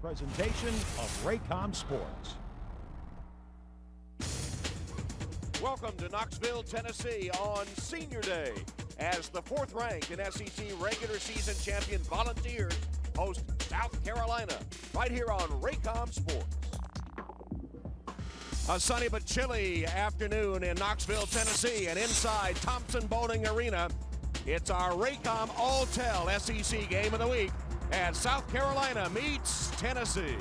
presentation of Raycom Sports. Welcome to Knoxville, Tennessee on Senior Day as the fourth-ranked and SEC regular season champion Volunteers host South Carolina right here on Raycom Sports. A sunny but chilly afternoon in Knoxville, Tennessee, and inside Thompson-Boling Arena, it's our Raycom All-Tell SEC Game of the Week as South Carolina meets Tennessee.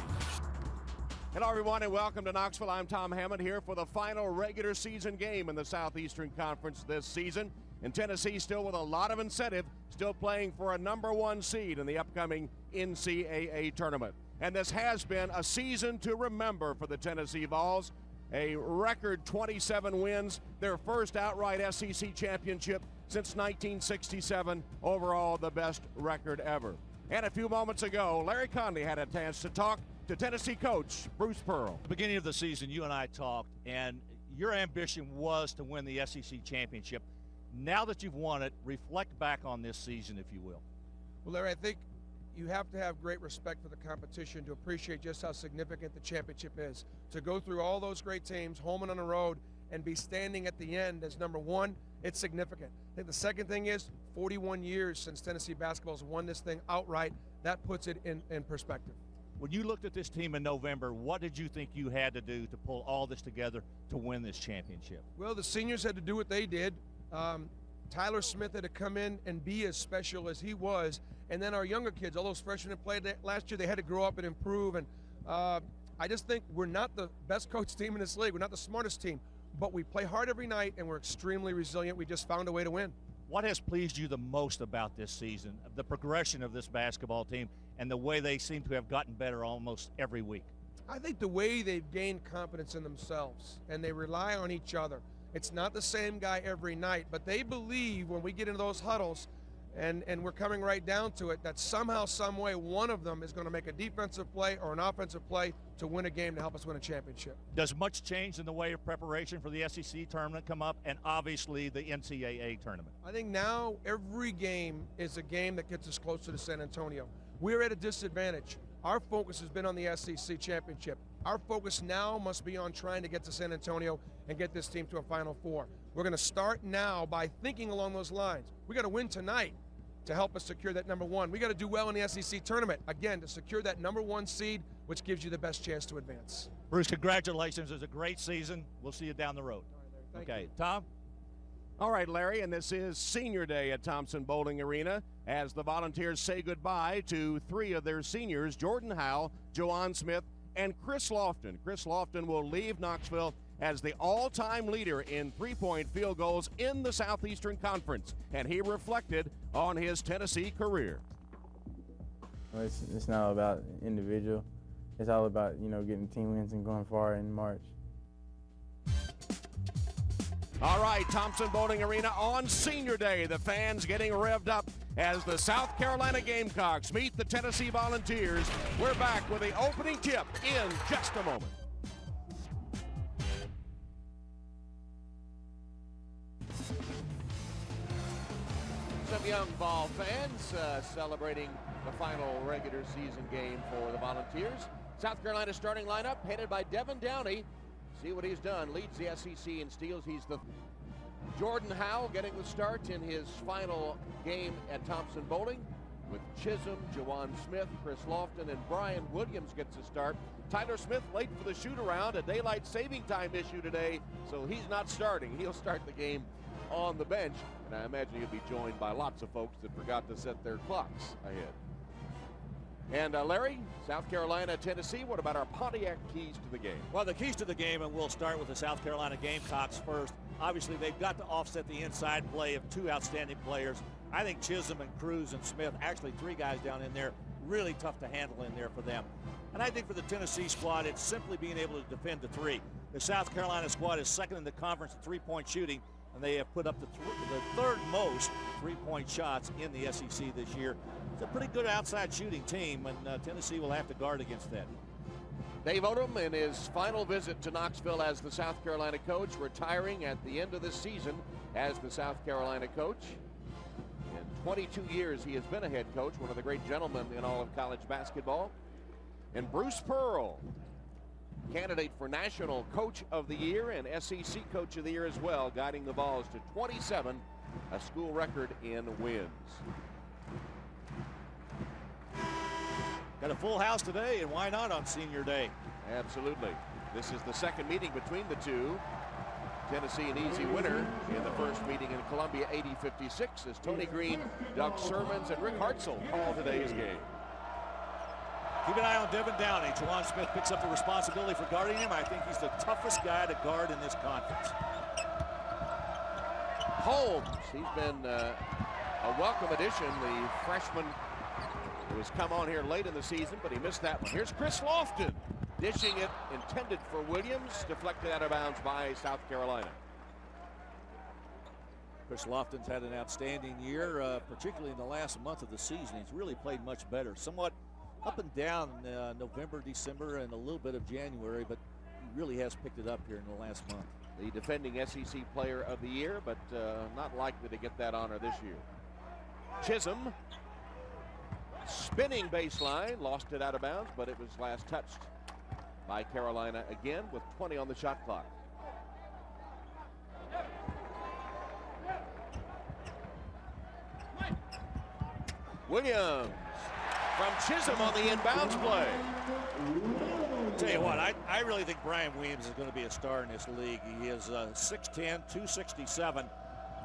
Hello, everyone, and welcome to Knoxville. I'm Tom Hammond here for the final regular season game in the Southeastern Conference this season. And Tennessee still with a lot of incentive, still playing for a #1 seed in the upcoming NCAA tournament. And this has been a season to remember for the Tennessee Vols. A record 27 wins, their first outright SEC championship since 1967. Overall, the best record ever. And a few moments ago, Larry Conley had a chance to talk to Tennessee coach Bruce Pearl. At the beginning of the season, you and I talked, and your ambition was to win the SEC championship. Now that you've won it, reflect back on this season, if you will. Well, Larry, I think you have to have great respect for the competition to appreciate just how significant the championship is. To go through all those great teams, home and on the road, and be standing at the end as #1, it's significant. I think the second thing is 41 years since Tennessee basketball has won this thing outright. That puts it in perspective. When you looked at this team in November, what did you think you had to do to pull all this together to win this championship? Well, the seniors had to do what they did. Tyler Smith had to come in and be as special as he was. And then our younger kids, all those freshmen that played last year, they had to grow up and improve. And I just think we're not the best coached team in this league. We're not the smartest team. But we play hard every night, and we're extremely resilient. We just found a way to win. What has pleased you the most about this season, the progression of this basketball team, and the way they seem to have gotten better almost every week? I think the way they've gained confidence in themselves, and they rely on each other. It's not the same guy every night, but they believe when we get into those huddles, and we're coming right down to it, that somehow, some way, one of them is going to make a defensive play or an offensive play to win a game to help us win a championship. Does much change in the way of preparation for the SEC tournament come up, and obviously the NCAA tournament? I think now every game is a game that gets us closer to San Antonio. We're at a disadvantage. Our focus has been on the SEC championship. Our focus now must be on trying to get to San Antonio and get this team to a Final Four. We're going to start now by thinking along those lines. We got to win tonight to help us secure that #1. We got to do well in the SEC tournament, again, to secure that #1 seed, which gives you the best chance to advance. Bruce, congratulations. It was a great season. We'll see you down the road. All right, Larry, Okay, you. Tom? All right, Larry, and this is Senior Day at Thompson-Boling Arena as the Volunteers say goodbye to 3 of their seniors, Jordan Howell, Juwan Smith, and Chris Lofton. Chris Lofton will leave Knoxville as the all-time leader in three-point field goals in the Southeastern Conference, and he reflected on his Tennessee career. Well, it's not all about individual. It's all about, getting team wins and going far in March. All right, Thompson-Boling Arena on Senior Day. The fans getting revved up as the South Carolina Gamecocks meet the Tennessee Volunteers. We're back with the opening tip in just a moment. Some young Vol fans celebrating the final regular season game for the Volunteers. South Carolina starting lineup headed by Devin Downey. See what he's done. Leads the SEC in steals. He's the Jordan Howell getting the start in his final game at Thompson-Boling with Chisholm, Juwan Smith, Chris Lofton, and Brian Williams gets a start. Tyler Smith late for the shoot-around, a daylight saving time issue today, so he's not starting. He'll start the game on the bench, and I imagine he'll be joined by lots of folks that forgot to set their clocks ahead. And Larry, South Carolina, Tennessee, what about our Pontiac keys to the game? Well, the keys to the game, and we'll start with the South Carolina Gamecocks first. Obviously, they've got to offset the inside play of 2 outstanding players. I think Chisholm and Cruz and Smith, actually 3 guys down in there, really tough to handle in there for them. And I think for the Tennessee squad, it's simply being able to defend the 3. The South Carolina squad is second in the conference in three-point shooting, and they have put up the third most three-point shots in the SEC this year. It's a pretty good outside shooting team, and Tennessee will have to guard against that. Dave Odom in his final visit to Knoxville as the South Carolina coach, retiring at the end of the season as the South Carolina coach. In 22 years he has been a head coach, one of the great gentlemen in all of college basketball. And Bruce Pearl, candidate for National Coach of the Year and SEC Coach of the Year as well, guiding the Vols to 27, a school record in wins. Got a full house today, and why not on senior day? Absolutely. This is the second meeting between the two. Tennessee an easy winner in the first meeting in Columbia, 80-56, as Tony Green, Doug Sermons, and Rick Hartzell call today's game. Keep an eye on Devin Downey. Juwan Smith picks up the responsibility for guarding him. I think he's the toughest guy to guard in this conference. Holmes, he's been a welcome addition, the freshman who has come on here late in the season, but he missed that one. Here's Chris Lofton, dishing it, intended for Williams, deflected out of bounds by South Carolina. Chris Lofton's had an outstanding year, particularly in the last month of the season. He's really played much better. Somewhat up and down November, December, and a little bit of January, but he really has picked it up here in the last month. The defending SEC Player of the Year, but not likely to get that honor this year. Chisholm, spinning baseline, lost it out of bounds, but it was last touched by Carolina again with 20 on the shot clock. Williams from Chisholm on the inbounds play. Tell you what, I really think Brian Williams is going to be a star in this league. He is 6'10", 267,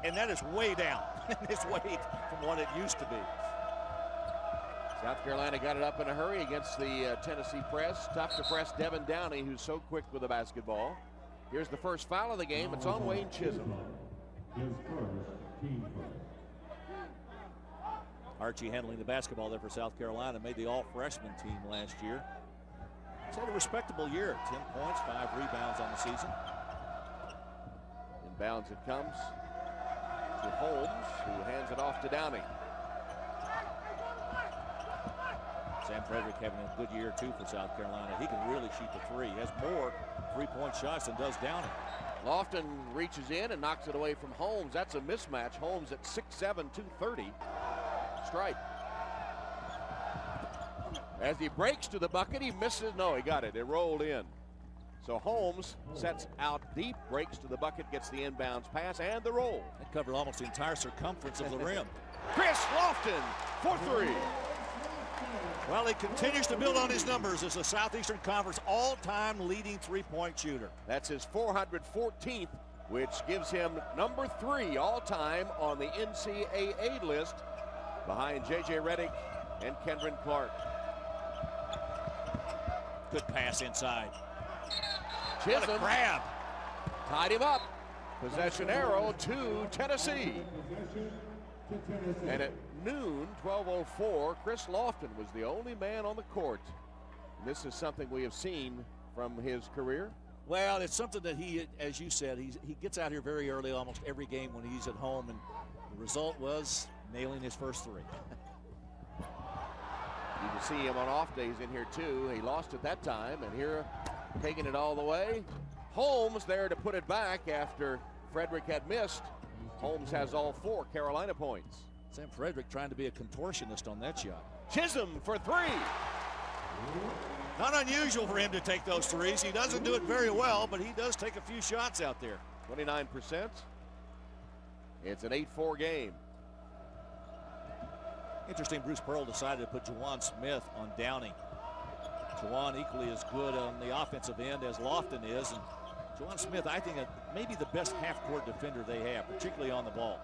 and that is way down in his weight from what it used to be. South Carolina got it up in a hurry against the Tennessee press. Tough to press Devin Downey, who's so quick with the basketball. Here's the first foul of the game. It's on Wayne Chisholm. Archie handling the basketball there for South Carolina. Made the all-freshman team last year. He's had a respectable year. 10 points, 5 rebounds on the season. Inbounds it comes to Holmes, who hands it off to Downey. Sam Frederick having a good year, too, for South Carolina. He can really shoot the three. He has more three-point shots than does Downey. Lofton reaches in and knocks it away from Holmes. That's a mismatch. Holmes at 6'7", 230. Strike. As he breaks to the bucket, he misses. No, he got it. It rolled in. So Holmes sets out deep, breaks to the bucket, gets the inbounds pass and the roll. That covered almost the entire circumference of the rim. Chris Lofton for three. Well, he continues to build on his numbers as a Southeastern Conference all-time leading three-point shooter. That's his 414th, which gives him number 3 all-time on the NCAA list, behind J.J. Redick and Kendron Clark. Good pass inside. Chisholm what a grab. Tied him up. Possession arrow to Tennessee. And at noon, 12:04, Chris Lofton was the only man on the court. This is something we have seen from his career. Well, it's something that he, as you said, he gets out here very early almost every game when he's at home, and the result was nailing his first three. You can see him on off days in here too. He lost it that time, and here taking it all the way. Holmes there to put it back after Frederick had missed. Holmes has all 4 Carolina points. Sam Frederick trying to be a contortionist on that shot. Chisholm for 3. Not unusual for him to take those threes. He doesn't do it very well, but he does take a few shots out there. 29%. It's an 8-4 game. Interesting, Bruce Pearl decided to put Juwan Smith on Downey. Juwan equally as good on the offensive end as Lofton is. And Juwan Smith, I think, maybe the best half-court defender they have, particularly on the ball.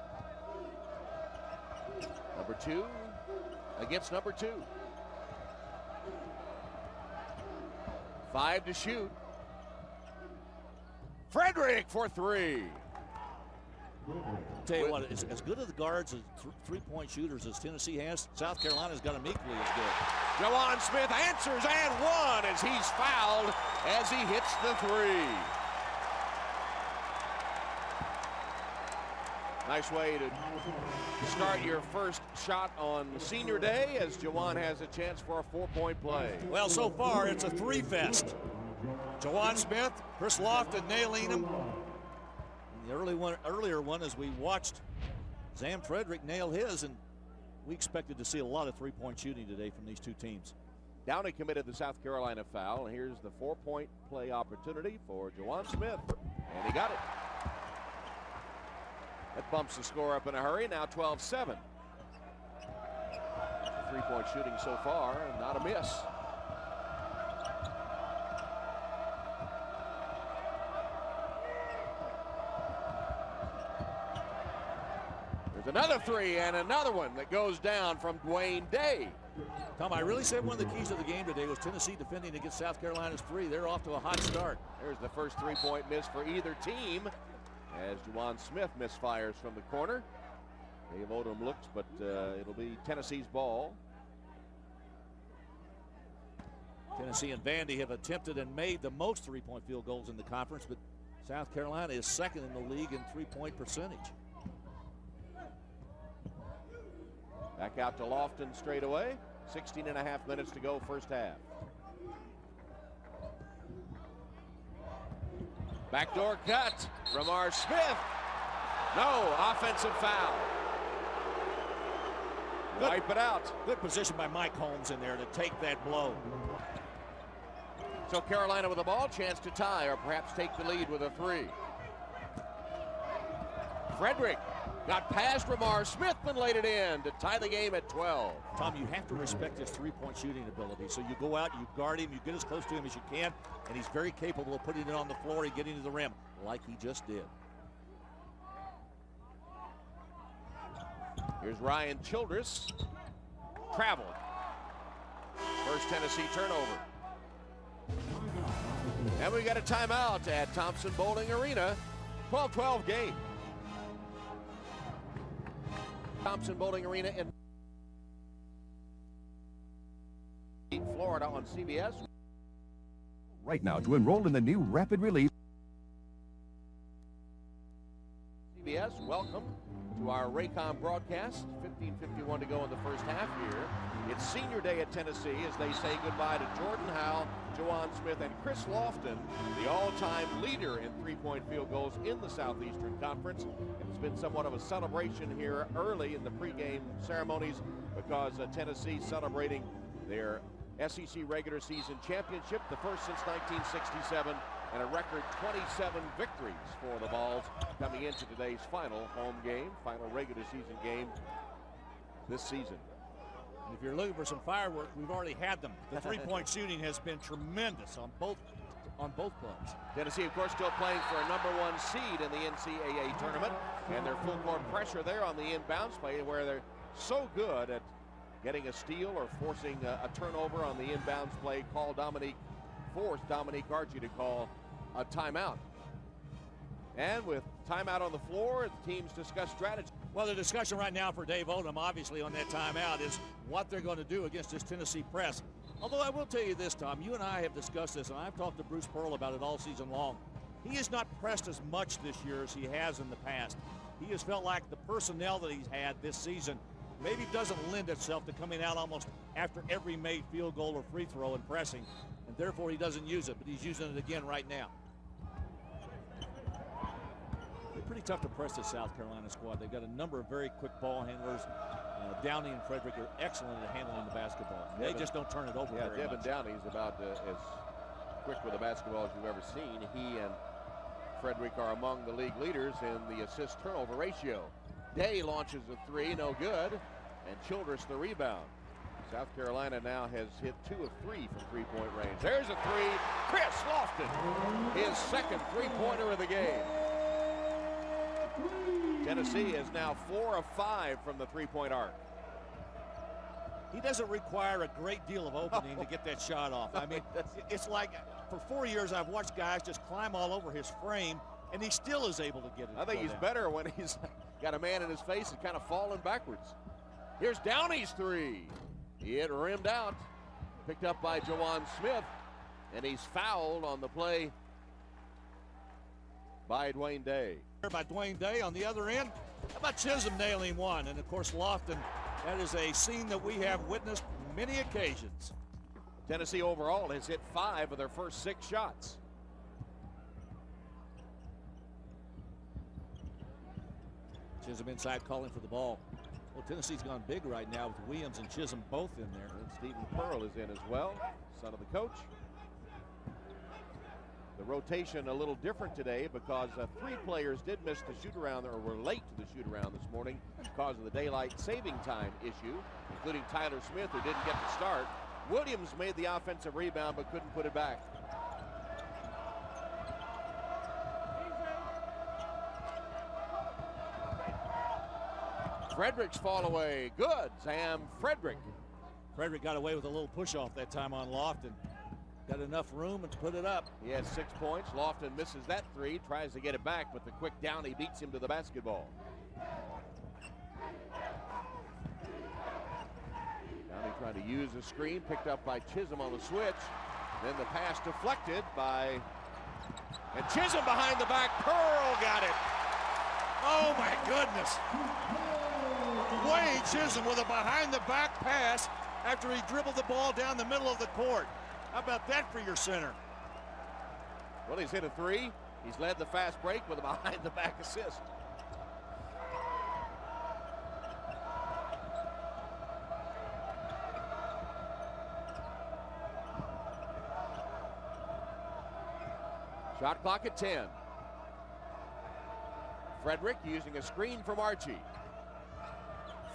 Number 2 against number 2. 5 to shoot. Frederick for 3. Tell you what, as good of the guards as three-point shooters as Tennessee has, South Carolina's got them equally as good. Juwan Smith answers and one as he's fouled as he hits the 3. Nice way to start your first shot on senior day, as Juwan has a chance for a 4-point play. Well, so far it's a 3-fest. Juwan Smith, Chris Lofton nailing him. The earlier one, as we watched Sam Frederick nail his, and we expected to see a lot of 3-point shooting today from these two teams. Downey committed the South Carolina foul. Here's the 4-point play opportunity for Juwan Smith, and he got it. That bumps the score up in a hurry. Now 12-7. Three-point shooting so far, not a miss. There's another three and another one that goes down from Dwayne Day. Tom, I really said one of the keys of the game today was Tennessee defending against South Carolina's three. They're off to a hot start. There's the first three-point miss for either team as Juwan Smith misfires from the corner. Dave Odom looks, but it'll be Tennessee's ball. Tennessee and Vandy have attempted and made the most three-point field goals in the conference, but South Carolina is second in the league in three-point percentage. Back out to Lofton straight away. 16.5 minutes to go, first half. Backdoor cut from our Smith. No, offensive foul. Wipe it out. Good position by Mike Holmes in there to take that blow. So Carolina with the ball, chance to tie or perhaps take the lead with a three. Frederick got past Ramar Smith and laid it in to tie the game at 12. Tom, you have to respect his three-point shooting ability. So you go out, you guard him, you get as close to him as you can, and he's very capable of putting it on the floor and getting to the rim like he just did. Here's Ryan Childress. Traveling. First Tennessee turnover. And we got a timeout at Thompson Bowling Arena. 12-12 game. Thompson Bowling Arena in Florida on CBS. Right now to enroll in the new rapid release. CBS, welcome to our Raycom broadcast. 15:51 to go in the first half here. It's senior day at Tennessee as they say goodbye to Jordan Howell, Juwan Smith, and Chris Lofton, the all-time leader in three-point field goals in the Southeastern Conference. It's been somewhat of a celebration here early in the pregame ceremonies because Tennessee celebrating their SEC regular season championship, the first since 1967, and a record 27 victories for the Vols coming into today's final home game, final regular season game this season. And if you're looking for some fireworks, we've already had them. The three-point shooting has been tremendous on both clubs. Tennessee, of course, still playing for a #1 seed in the NCAA tournament, and their full court pressure there on the inbounds play, where they're so good at getting a steal or forcing a turnover on the inbounds play. Forced Dominique Archie to call a timeout. And with timeout on the floor, the teams discuss strategy. Well, the discussion right now for Dave Odom, obviously, on that timeout is what they're going to do against this Tennessee press. Although I will tell you this, Tom, you and I have discussed this, and I've talked to Bruce Pearl about it all season long. He has not pressed as much this year as he has in the past. He has felt like the personnel that he's had this season maybe doesn't lend itself to coming out almost after every made field goal or free throw and pressing, and therefore he doesn't use it, but he's using it again right now. Pretty tough to press this South Carolina squad. They've got a number of very quick ball handlers. Downey and Frederick are excellent at handling the basketball. They just don't turn it over very Devin much. Downey is about as quick with the basketball as you've ever seen. He and Frederick are among the league leaders in the assist turnover ratio. Day launches a three, no good, and Childress the rebound. South Carolina now has hit 2 of 3 from three-point range. There's a three. Chris Lofton, his second three-pointer of the game. Tennessee is now 4 of 5 from the three-point arc. He doesn't require a great deal of opening to get that shot off. I mean, it's like for 4 years I've watched guys just climb all over his frame, and he still is able to get it. I think he's better when he's got a man in his face and kind of falling backwards. Here's Downey's three. It rimmed out, picked up by Juwan Smith, and he's fouled on the play by Dwayne Day. By Dwayne Day on the other end. How about Chisholm nailing one? And of course Lofton, that is a scene that we have witnessed many occasions. Tennessee overall has hit 5 of their first 6 shots. Chisholm inside calling for the ball. Well, Tennessee's gone big right now with Williams and Chisholm both in there. And Stephen Pearl is in as well, son of the coach. The rotation a little different today because 3 players did miss the shoot-around or were late to the shoot-around this morning because of the daylight saving time issue, including Tyler Smith, who didn't get the start. Williams made the offensive rebound but couldn't put it back. Frederick's fall away. Good. Sam Frederick. Frederick got away with a little push-off that time on Lofton. Got enough room to put it up. He has 6 points. Lofton misses that 3, tries to get it back, but the quick down, he beats him to the basketball. Downey trying to use a screen, picked up by Chisholm on the switch. Then the pass deflected by, and Chisholm behind the back. Pearl got it. Oh my goodness. Wade Chisholm with a behind-the-back pass after he dribbled the ball down the middle of the court. How about that for your center? Well, he's hit a 3. He's led the fast break with a behind-the-back assist. Shot clock at 10. Frederick using a screen from Archie.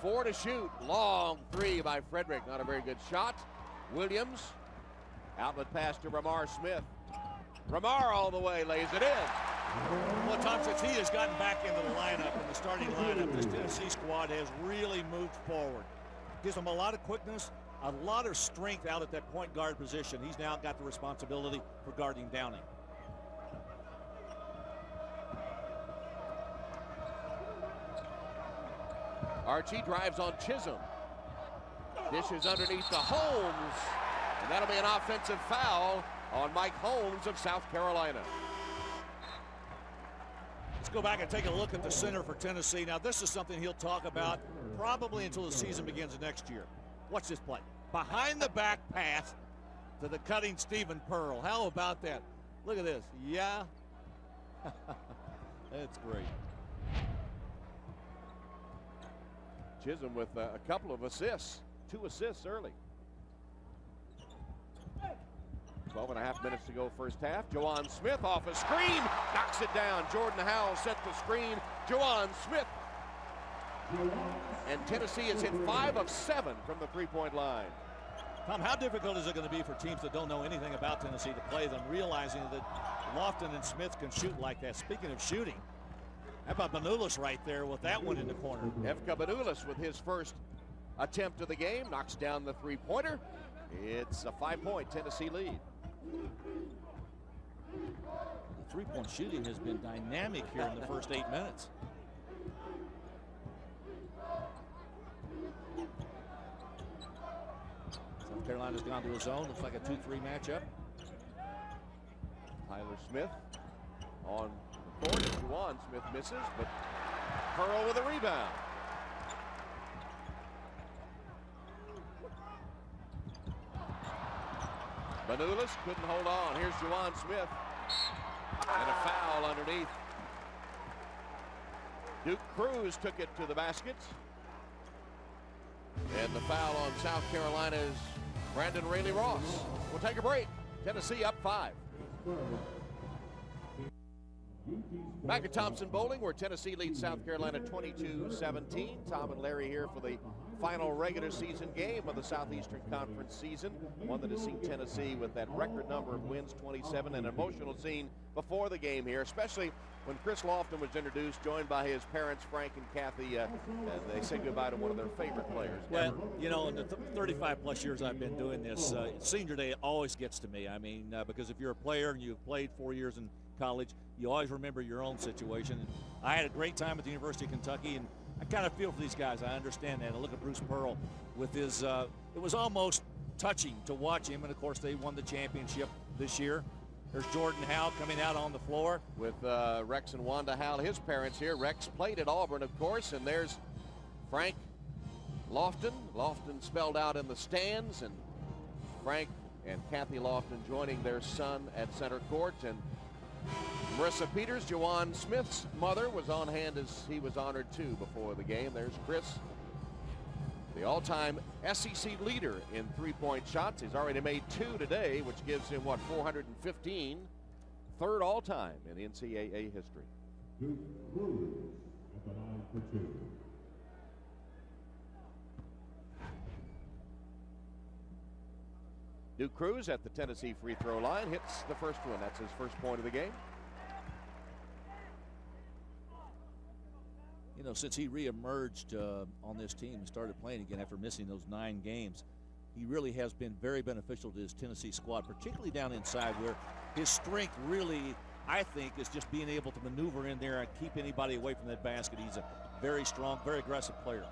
4 to shoot. Long 3 by Frederick. Not a very good shot. Williams. Outlet pass to Ramar Smith. Ramar all the way, lays it in. Well, Tom, since he has gotten back into the lineup, in the starting lineup, this Tennessee squad has really moved forward. Gives them a lot of quickness, a lot of strength out at that point guard position. He's now got the responsibility for guarding Downing. Archie drives on Chisholm. Dishes underneath to Holmes. And that'll be an offensive foul on Mike Holmes of South Carolina. Let's go back and take a look at the center for Tennessee. Now, this is something he'll talk about probably until the season begins next year. Watch this play. Behind the back pass to the cutting Stephen Pearl. How about that? Look at this. Yeah. That's great. Chisholm with a couple of assists. 2 assists early. 12.5 minutes to go first half. Jawan Smith off a screen, knocks it down. Jordan Howell set the screen. Jawan Smith. And Tennessee has hit 5 of 7 from the three-point line. Tom, how difficult is it going to be for teams that don't know anything about Tennessee to play them, realizing that Lofton and Smith can shoot like that? Speaking of shooting, how about Banulis right there with that one in the corner? Evka Banulis with his first attempt of the game, knocks down the three-pointer. It's a 5-point Tennessee lead. The three-point shooting has been dynamic here in the first 8 minutes. South Carolina's gone to a zone. Looks like a 2-3 matchup. Tyler Smith on the court. Juwan Smith misses, but Pearl with a rebound. Banulis couldn't hold on. Here's Juwan Smith. And a foul underneath. Duke Cruz took it to the basket. And the foul on South Carolina's Brandon Rayleigh Ross. We'll take a break. Tennessee up 5. Back at Thompson Bowling, where Tennessee leads South Carolina 22-17. Tom and Larry here for the final regular season game of the Southeastern Conference season. One that has seen Tennessee with that record number of wins, 27, an emotional scene before the game here, especially when Chris Lofton was introduced, joined by his parents, Frank and Kathy. They say goodbye to one of their favorite players. Well, you know, in the 35-plus years I've been doing this, senior day always gets to me. I mean, because if you're a player and you've played 4 years in college, you always remember your own situation. I had a great time at the University of Kentucky, and I kind of feel for these guys. I understand that. I look at Bruce Pearl with his, it was almost touching to watch him, and of course they won the championship this year. There's Jordan Howell coming out on the floor. With Rex and Wanda Howell, his parents here. Rex played at Auburn, of course, and there's Frank Lofton. Lofton spelled out in the stands, and Frank and Kathy Lofton joining their son at center court. And Marissa Peters, Juwan Smith's mother, was on hand as he was honored too before the game. There's Chris The all-time SEC leader in three-point shots. He's already made 2 today, which gives him, what, 415? Third all-time in NCAA history. Duke Cruz at the line for 2. Duke Cruz at the Tennessee free throw line hits the first one. That's his first point of the game. You know, since he reemerged on this team and started playing again after missing those 9 games, he really has been very beneficial to his Tennessee squad, particularly down inside, where his strength really, I think, is just being able to maneuver in there and keep anybody away from that basket. He's a very strong, very aggressive player.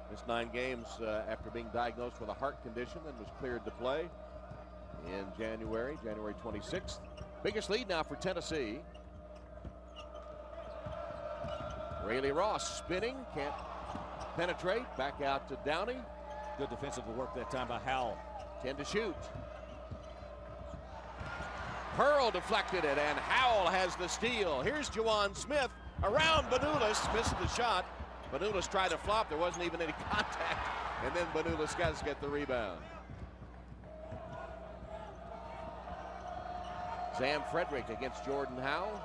Missed 9 games after being diagnosed with a heart condition and was cleared to play in January 26th. Biggest lead now for Tennessee. Rayleigh Ross spinning, can't penetrate. Back out to Downey. Good defensive work that time by Howell. 10 to shoot. Pearl deflected it, and Howell has the steal. Here's Juwan Smith around Banulis, missed the shot. Banulis tried to flop, there wasn't even any contact, and then Banulis does get the rebound. Sam Frederick against Jordan Howell.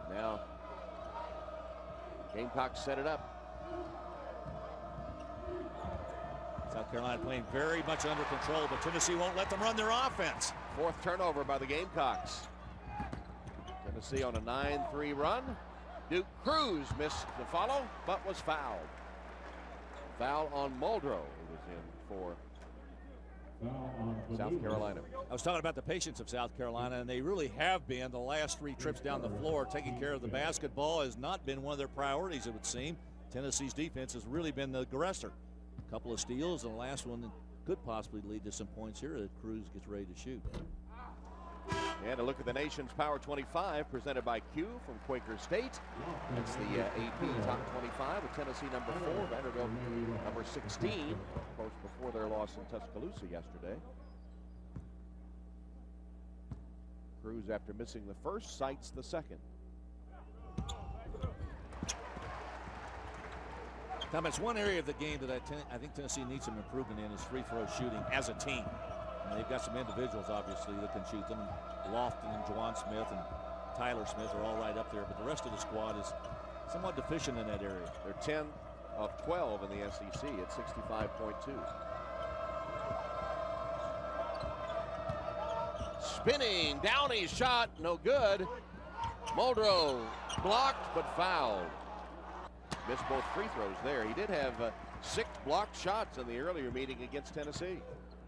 Now, Gamecocks set it up. South Carolina playing very much under control, but Tennessee won't let them run their offense. 4th turnover by the Gamecocks. Tennessee on a 9-3 run. Duke Cruz missed the follow, but was fouled. Foul on Muldrow, who was in for South Carolina. I was talking about the patience of South Carolina, and they really have been. The last 3 trips down the floor, taking care of the basketball has not been one of their priorities, it would seem. Tennessee's defense has really been the aggressor. A couple of steals, and the last one could possibly lead to some points here as Cruz gets ready to shoot. And a look at the nation's Power 25 presented by Q from Quaker State. That's the AP Top 25 with Tennessee number 4, Vanderbilt number 16. Of course, before their loss in Tuscaloosa yesterday. Cruz, after missing the first, cites the second. Tom, it's one area of the game that I think Tennessee needs some improvement in is free throw shooting as a team. And they've got some individuals, obviously, that can shoot them. Lofton and Juwan Smith and Tyler Smith are all right up there, but the rest of the squad is somewhat deficient in that area. They're 10 of 12 in the SEC at 65.2. Spinning, Downey's shot, no good. Muldrow blocked but fouled. Missed both free throws there. He did have 6 blocked shots in the earlier meeting against Tennessee.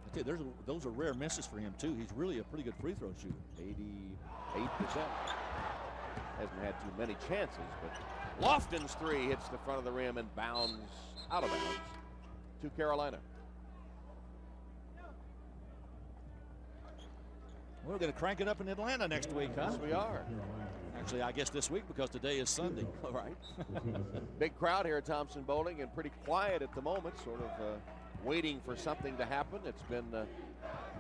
I tell you, those are rare misses for him too. He's really a pretty good free throw shooter. 88%. Hasn't had too many chances, but Lofton's 3 hits the front of the rim and bounds out of bounds to Carolina. We're going to crank it up in Atlanta next week, huh? Yes, we are. Actually, I guess this week because today is Sunday. All right. Big crowd here at Thompson Bowling and pretty quiet at the moment, sort of waiting for something to happen. It's been a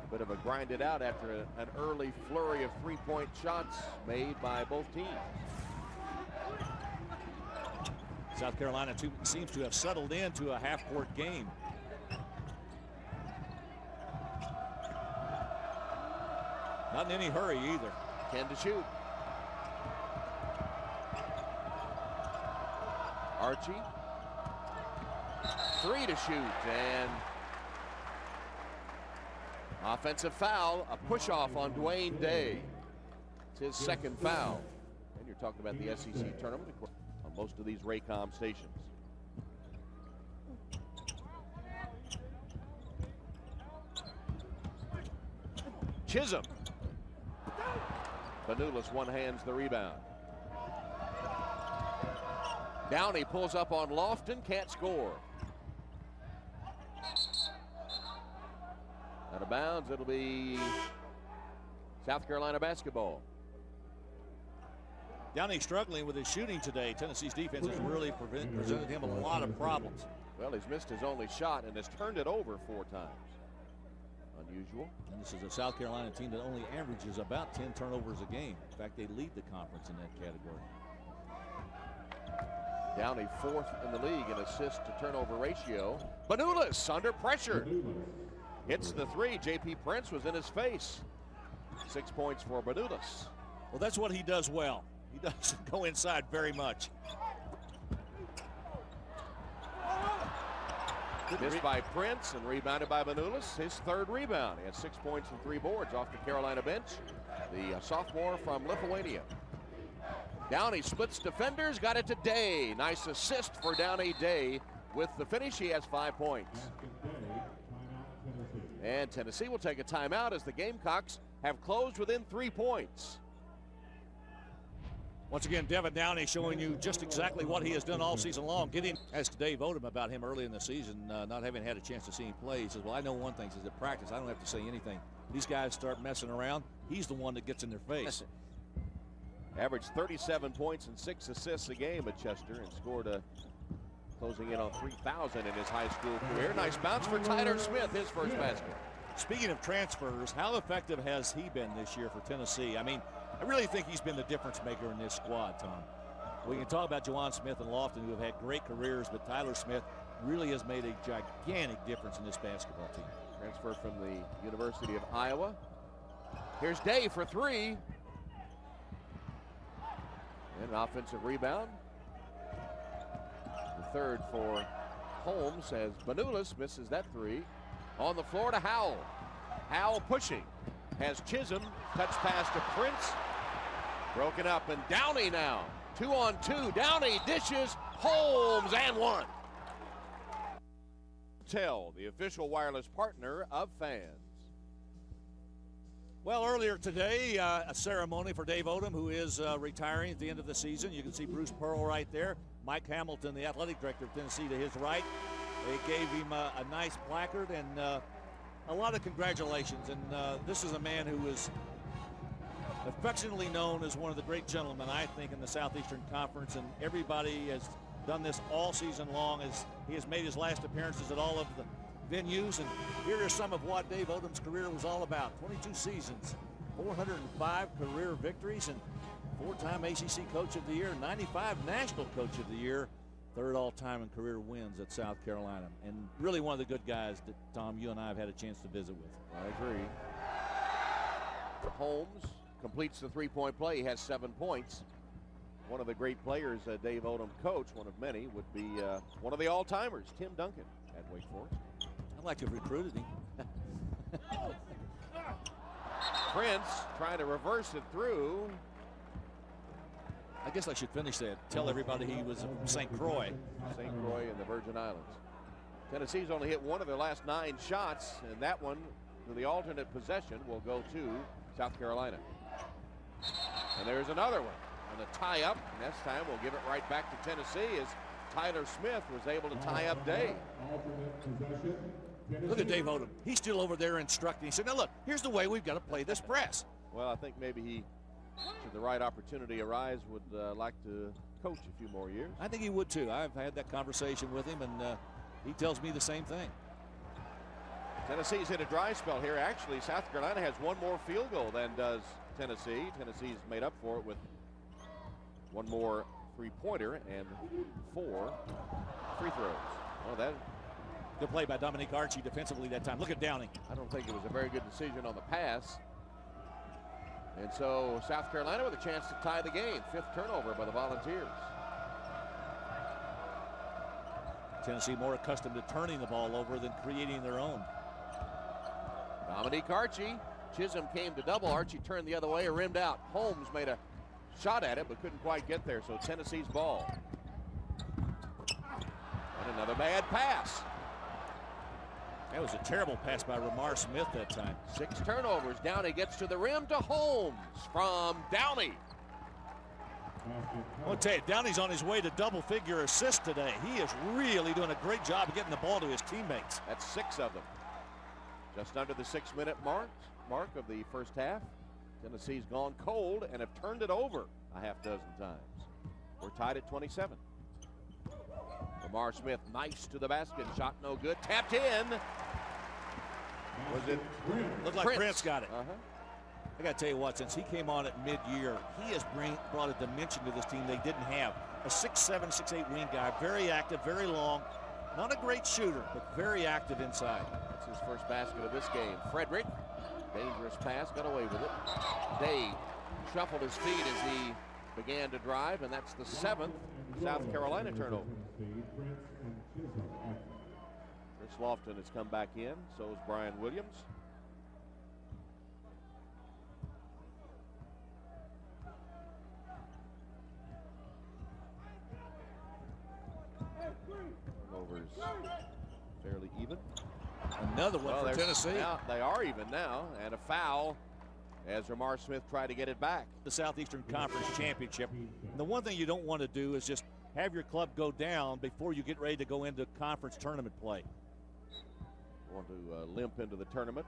bit of a grind it out after an early flurry of 3-point shots made by both teams. South Carolina seems to have settled into a half-court game. Not in any hurry either. 10 to shoot. Archie. 3 to shoot, and offensive foul, a push-off on Dwayne Day. It's his 2nd foul. And you're talking about the SEC tournament on most of these Raycom stations. Chisholm. Banulis one-hands the rebound. Downey pulls up on Lofton, can't score. Out of bounds, it'll be South Carolina basketball. Downey struggling with his shooting today. Tennessee's defense has really presented him a lot of problems. Well, he's missed his only shot and has turned it over 4 times. Unusual. And this is a South Carolina team that only averages about 10 turnovers a game. In fact, they lead the conference in that category. Downey 4th in the league in assist to turnover ratio. Banulis under pressure. Hits the three. J.P. Prince was in his face. 6 points for Banulis. Well, that's what he does well. He doesn't go inside very much. Missed by Prince and rebounded by Banulis. His 3rd rebound. He has 6 points and 3 boards off the Carolina bench. The sophomore from Lithuania. Downey splits defenders, got it to Day. Nice assist for Downey. Day with the finish. He has 5 points. And Tennessee will take a timeout as the Gamecocks have closed within 3 points. Once again, Devin Downey showing you just exactly what he has done all season long. Asked Dave Odom about him early in the season, not having had a chance to see him play. He says, well, I know one thing. He says, at practice, I don't have to say anything. These guys start messing around. He's the one that gets in their face. Averaged 37 points and 6 assists a game at Chester and scored closing in on 3,000 in his high school career. Nice bounce for Tyler Smith, his first basket. Speaking of transfers, how effective has he been this year for Tennessee? I mean, I really think he's been the difference maker in this squad, Tom. We can talk about Juwan Smith and Lofton, who have had great careers, but Tyler Smith really has made a gigantic difference in this basketball team. Transfer from the University of Iowa. Here's Day for 3. And an offensive rebound. The 3rd for Holmes as Banulis misses that 3. On the floor to Howell. Howell pushing. Has Chisholm. Touch pass to Prince. Broken up, and Downey now. 2-on-2. Downey dishes. Holmes and 1. Tell, the official wireless partner of fans. Well, earlier today, a ceremony for Dave Odom, who is retiring at the end of the season. You can see Bruce Pearl right there. Mike Hamilton, the athletic director of Tennessee, to his right. They gave him a nice placard and a lot of congratulations. And this is a man who is affectionately known as one of the great gentlemen, I think, in the Southeastern Conference. And everybody has done this all season long as he has made his last appearances at all of the venues. And here are some of what Dave Odom's career was all about. 22 seasons, 405 career victories, and 4-time ACC Coach of the Year, 95 National Coach of the Year, 3rd all-time in career wins at South Carolina. And really one of the good guys that, Tom, you and I have had a chance to visit with. I agree. Holmes completes the 3-point play. He has 7 points. One of the great players Dave Odom coached, one of many, would be one of the all-timers, Tim Duncan at Wake Forest. I'd like to have recruited him. Prince trying to reverse it through. I guess I should finish that. Tell everybody he was from St. Croix. St. Croix in the Virgin Islands. Tennessee's only hit 1 of their last 9 shots, and that one, to the alternate possession, will go to South Carolina. And there's another one. And a tie-up. Next time we'll give it right back to Tennessee as Tyler Smith was able to tie up Day. Look at Dave Odom. He's still over there instructing. He said, now look, here's the way we've got to play this press. Well, I think maybe he, should the right opportunity arise, would like to coach a few more years. I think he would too. I've had that conversation with him, and he tells me the same thing. Tennessee's hit a dry spell here. Actually, South Carolina has 1 more field goal than does Tennessee. Tennessee's made up for it with 1 more 3-pointer and 4 free throws. Oh, that good play by Dominique Archie defensively that time. Look at Downing. I don't think it was a very good decision on the pass. And so South Carolina with a chance to tie the game. 5th turnover by the Volunteers. Tennessee more accustomed to turning the ball over than creating their own. Dominique Archie. Chisholm came to double. Archie turned the other way, rimmed out. Holmes made a shot at it, but couldn't quite get there. So Tennessee's ball. And another bad pass. That was a terrible pass by Ramar Smith that time. 6 turnovers. Downey gets to the rim to Holmes from Downey. I'll tell you, Downey's on his way to double-figure assists today. He is really doing a great job of getting the ball to his teammates. That's 6 of them. Just under the 6-minute mark of the first half. Tennessee's gone cold and have turned it over a half dozen times. We're tied at 27. Lamar Smith, nice to the basket. Shot no good. Tapped in. Was it Looked like Prince got it. I got to tell you what, since he came on at mid-year, he has brought a dimension to this team they didn't have. A 6'7", 6'8" wing guy, very active, very long. Not a great shooter, but very active inside. That's his first basket of this game. Frederick, dangerous pass, got away with it. Dave shuffled his feet as he began to drive, and that's the 7th South Carolina turnover. Chris Lofton has come back in, so is Brian Williams. Turnovers fairly even. Another one for Tennessee. Now, they are even now, and a foul as Ramar Smith tried to get it back. The Southeastern Conference Championship. And the one thing you don't want to do is just have your club go down before you get ready to go into conference tournament play. Want to limp into the tournament.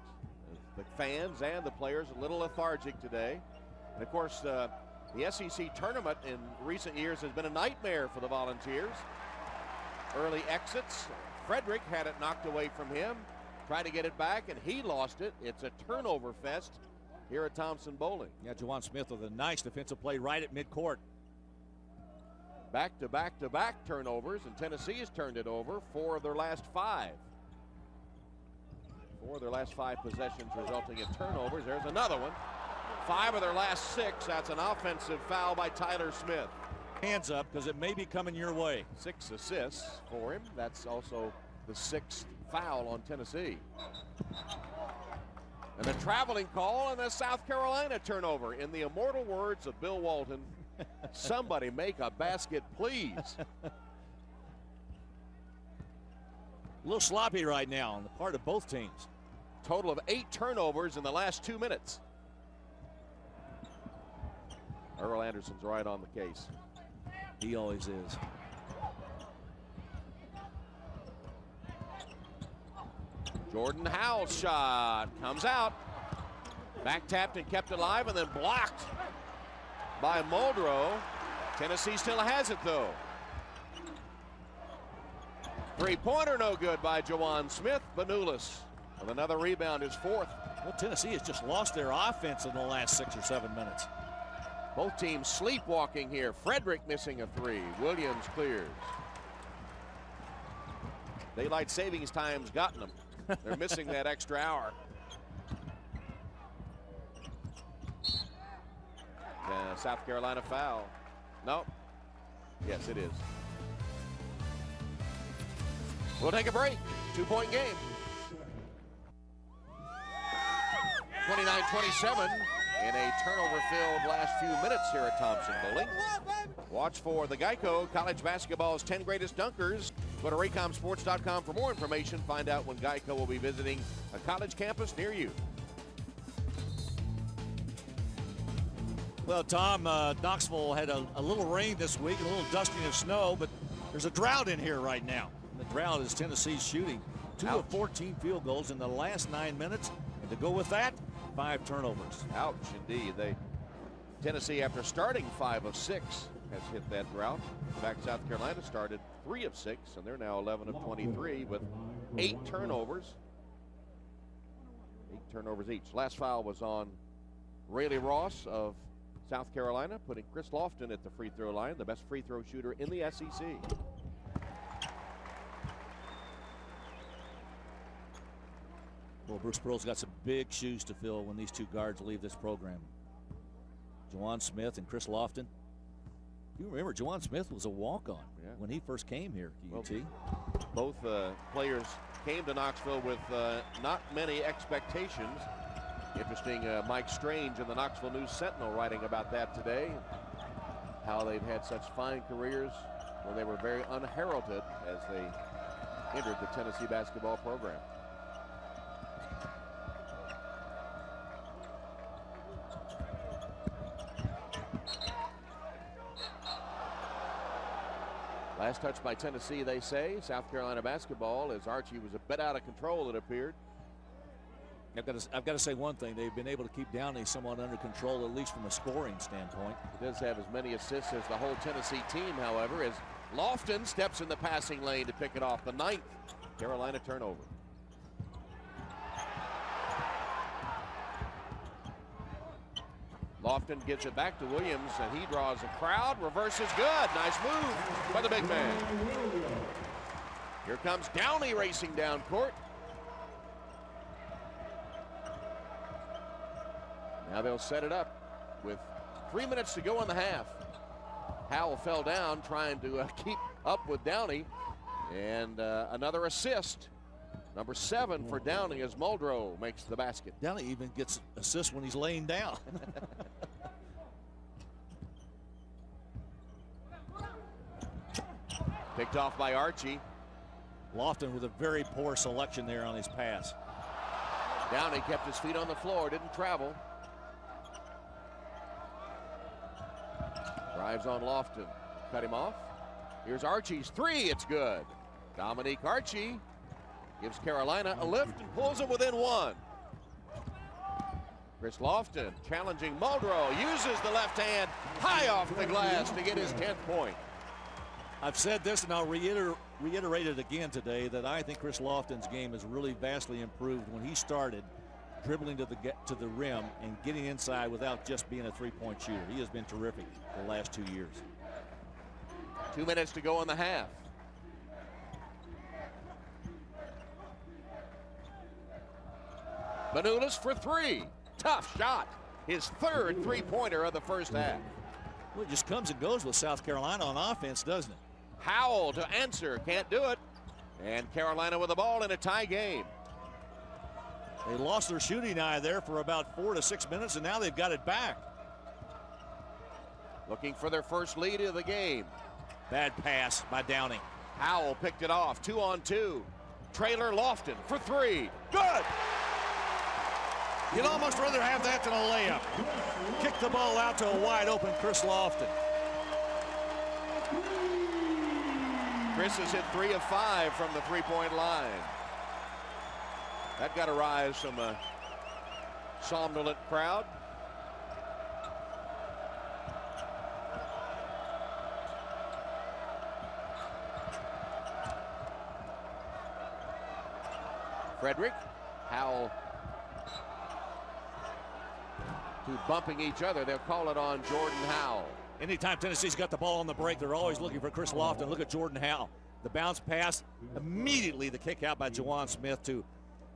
The fans and the players a little lethargic today. And of course, the SEC tournament in recent years has been a nightmare for the Volunteers. Early exits. Frederick had it knocked away from him. Tried to get it back, and he lost it. It's a turnover fest here at Thompson Bowling. Yeah, Juwan Smith with a nice defensive play right at midcourt. Back-to-back-to-back turnovers, and Tennessee has turned it over 4 of their last 5. 4 of their last 5 possessions resulting in turnovers. There's another one. 5 of their last 6. That's an offensive foul by Tyler Smith. Hands up, because it may be coming your way. 6 assists for him. That's also the 6th foul on Tennessee. And the traveling call and the South Carolina turnover. In the immortal words of Bill Walton, somebody make a basket, please. A little sloppy right now on the part of both teams. Total of 8 turnovers in the last 2 minutes. Earl Anderson's right on the case. He always is. Jordan Howell's shot comes out. Back tapped and kept alive, and then blocked by Muldrow. Tennessee still has it, though. Three-pointer no good by Juwan Smith. Banulis with another rebound, his 4th. Well, Tennessee has just lost their offense in the last 6 or 7 minutes. Both teams sleepwalking here. Frederick missing a 3. Williams clears. Daylight savings time's gotten them. They're missing that extra hour. South Carolina foul. No. Yes, it is. We'll take a break. 2-point game. 29-27 in a turnover-filled last few minutes here at Thompson Bowling. Watch for the Geico College Basketball's 10 Greatest Dunkers. Go to raycomsports.com for more information. Find out when Geico will be visiting a college campus near you. Well, Tom, Knoxville had a little rain this week, a little dusting of snow, but there's a drought in here right now. The drought is Tennessee's shooting 2 of 14 field goals in the last 9 minutes. And to go with that, 5 turnovers. Ouch, indeed. Tennessee, after starting 5 of 6, has hit that drought. In fact, South Carolina started 3 of 6, and they're now 11 of 23 with 8 turnovers. 8 turnovers each. Last foul was on Rayleigh Ross of South Carolina, putting Chris Lofton at the free throw line, the best free throw shooter in the SEC. Well, Bruce Pearl's got some big shoes to fill when these 2 guards leave this program. Juwan Smith and Chris Lofton. You remember, Juwan Smith was a walk-on when he first came here to UT. Both players came to Knoxville with not many expectations. Interesting, Mike Strange in the Knoxville News Sentinel writing about that today. How they've had such fine careers when they were very unheralded as they entered the Tennessee basketball program. Last touch by Tennessee, they say. South Carolina basketball, as Archie was a bit out of control, it appeared. I've got to say one thing. They've been able to keep Downey somewhat under control, at least from a scoring standpoint. He does have as many assists as the whole Tennessee team, however, as Lofton steps in the passing lane to pick it off. The 9th Carolina turnover. Lofton gives it back to Williams, and he draws a crowd. Reverses good. Nice move by the big man. Here comes Downey racing down court. Now they'll set it up with 3 minutes to go in the half. Howell fell down trying to keep up with Downey. And another assist. Number 7 for Downey as Muldrow makes the basket. Downey even gets assists when he's laying down. Picked off by Archie. Lofton with a very poor selection there on his pass. Downey kept his feet on the floor, didn't travel. Drives on Lofton. Cut him off. Here's Archie's 3. It's good. Dominique Archie gives Carolina a lift and pulls them within 1. Chris Lofton challenging Muldrow. Uses the left hand high off the glass to get his 10th point. I've said this, and I'll reiterate it again today, that I think Chris Lofton's game has really vastly improved when he started dribbling to the rim and getting inside without just being a three-point shooter. He has been terrific the last 2 years. 2 minutes to go in the half. Manulis for 3. Tough shot. His 3rd three-pointer of the first half. Well, it just comes and goes with South Carolina on offense, doesn't it? Howell to answer. Can't do it. And Carolina with the ball in a tie game. They lost their shooting eye there for about 4 to 6 minutes, and now they've got it back. Looking for their first lead of the game. Bad pass by Downey. Howell picked it off. 2-on-2. Trailer Lofton for 3. Good! You'd almost rather have that than a layup. Kick the ball out to a wide open Chris Lofton. Chris has hit 3 of 5 from the three-point line. That got a rise from a somnolent crowd. Frederick, Howell, two bumping each other. They'll call it on Jordan Howell. Anytime Tennessee's got the ball on the break, they're always looking for Chris Lofton. Look at Jordan Howell. The bounce pass, immediately the kick out by Jawan Smith to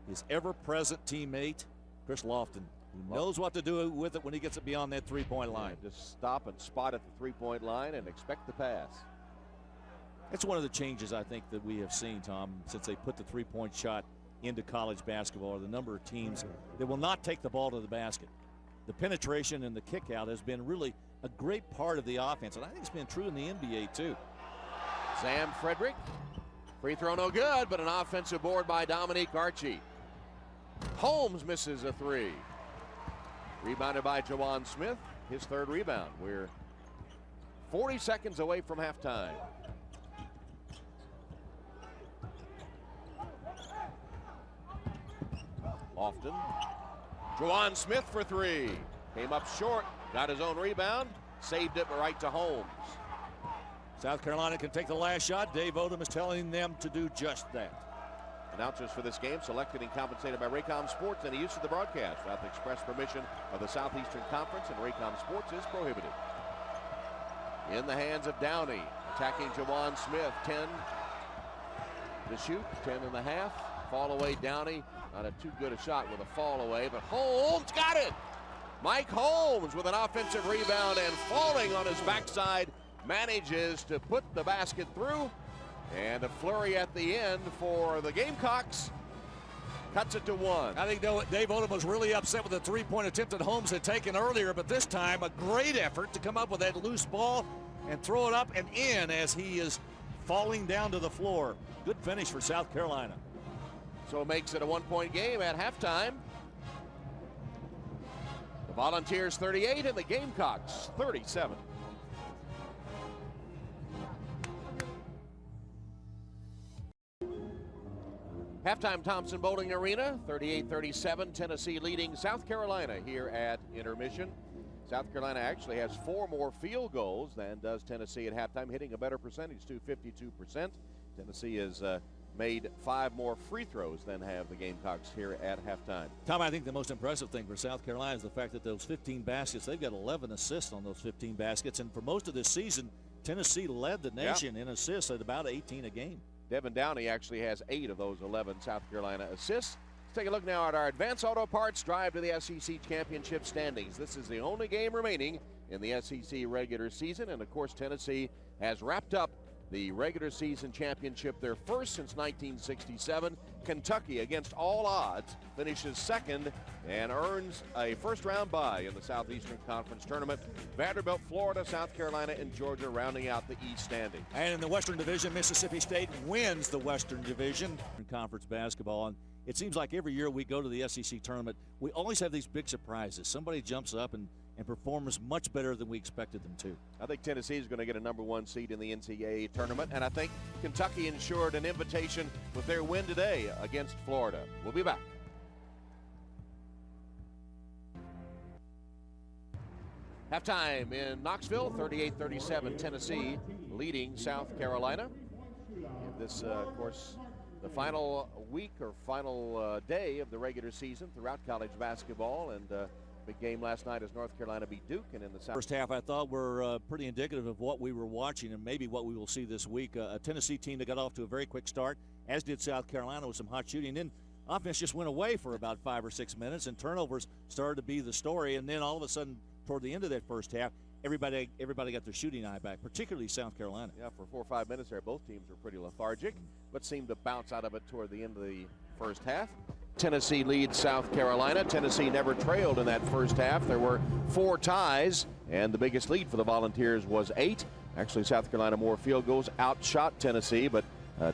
his ever-present teammate, Chris Lofton, who knows what to do with it when he gets it beyond that three-point line. Yeah, just stop and spot at the three-point line and expect the pass. It's one of the changes I think that we have seen, Tom, since they put the three-point shot into college basketball, or the number of teams that will not take the ball to the basket. The penetration and the kick out has been really a great part of the offense, and I think it's been true in the NBA too. Sam Frederick, free throw no good, but an offensive board by Dominique Archie. Holmes misses a 3. Rebounded by Jawan Smith, his 3rd rebound. We're 40 seconds away from halftime. Lofton. Jawan Smith for 3. Came up short, got his own rebound, saved it right to Holmes. South Carolina can take the last shot. Dave Odom is telling them to do just that. Announcers for this game selected and compensated by Raycom Sports, and the use of the broadcast without the express permission of the Southeastern Conference and Raycom Sports is prohibited. In the hands of Downey, attacking Jawan Smith. 10 to shoot, 10 and a half. Fall away Downey, not a too good a shot with a fall away, but Holmes got it. Mike Holmes with an offensive rebound and falling on his backside manages to put the basket through, and a flurry at the end for the Gamecocks cuts it to 1. I think Dave Odom was really upset with the three-point attempt that Holmes had taken earlier, but this time a great effort to come up with that loose ball and throw it up and in as he is falling down to the floor. Good finish for South Carolina. So it makes it a 1-point game at halftime. The Volunteers 38 and the Gamecocks 37. Halftime, Thompson Bowling Arena, 38-37, Tennessee leading South Carolina here at intermission. South Carolina actually has 4 more field goals than does Tennessee at halftime, hitting a better percentage to 52%. Tennessee is made 5 more free throws than have the Gamecocks here at halftime. Tom, I think the most impressive thing for South Carolina is the fact that those 15 baskets, they've got 11 assists on those 15 baskets. And for most of this season, Tennessee led the nation in assists at about 18 a game. Devin Downey actually has 8 of those 11 South Carolina assists. Let's take a look now at our Advanced Auto Parts drive to the SEC Championship standings. This is the only game remaining in the SEC regular season. And, of course, Tennessee has wrapped up the regular season championship, their first since 1967. Kentucky, against all odds, finishes second and earns a first-round bye in the Southeastern Conference Tournament. Vanderbilt, Florida, South Carolina, and Georgia rounding out the East standings. And in the Western Division, Mississippi State wins the Western Division in conference basketball. And it seems like every year we go to the SEC tournament, we always have these big surprises. Somebody jumps up and performs much better than we expected them to. I think Tennessee is going to get a #1 seed in the NCAA tournament, and I think Kentucky ensured an invitation with their win today against Florida. We'll be back. Halftime in Knoxville, 38-37, Tennessee leading South Carolina. And this, of course, the final week or final day of the regular season throughout college basketball, and big game last night as North Carolina beat Duke. And in the first half, I thought were pretty indicative of what we were watching and maybe what we will see this week. A Tennessee team that got off to a very quick start, as did South Carolina with some hot shooting. Then offense just went away for about 5 or 6 minutes, and turnovers started to be the story. And then all of a sudden, toward the end of that first half, everybody got their shooting eye back, particularly South Carolina. Yeah, for 4 or 5 minutes there, both teams were pretty lethargic, but seemed to bounce out of it toward the end of the first half. Tennessee leads South Carolina. Tennessee never trailed in that first half. There were 4 ties, and the biggest lead for the Volunteers was 8. Actually, South Carolina more field goals, outshot Tennessee, but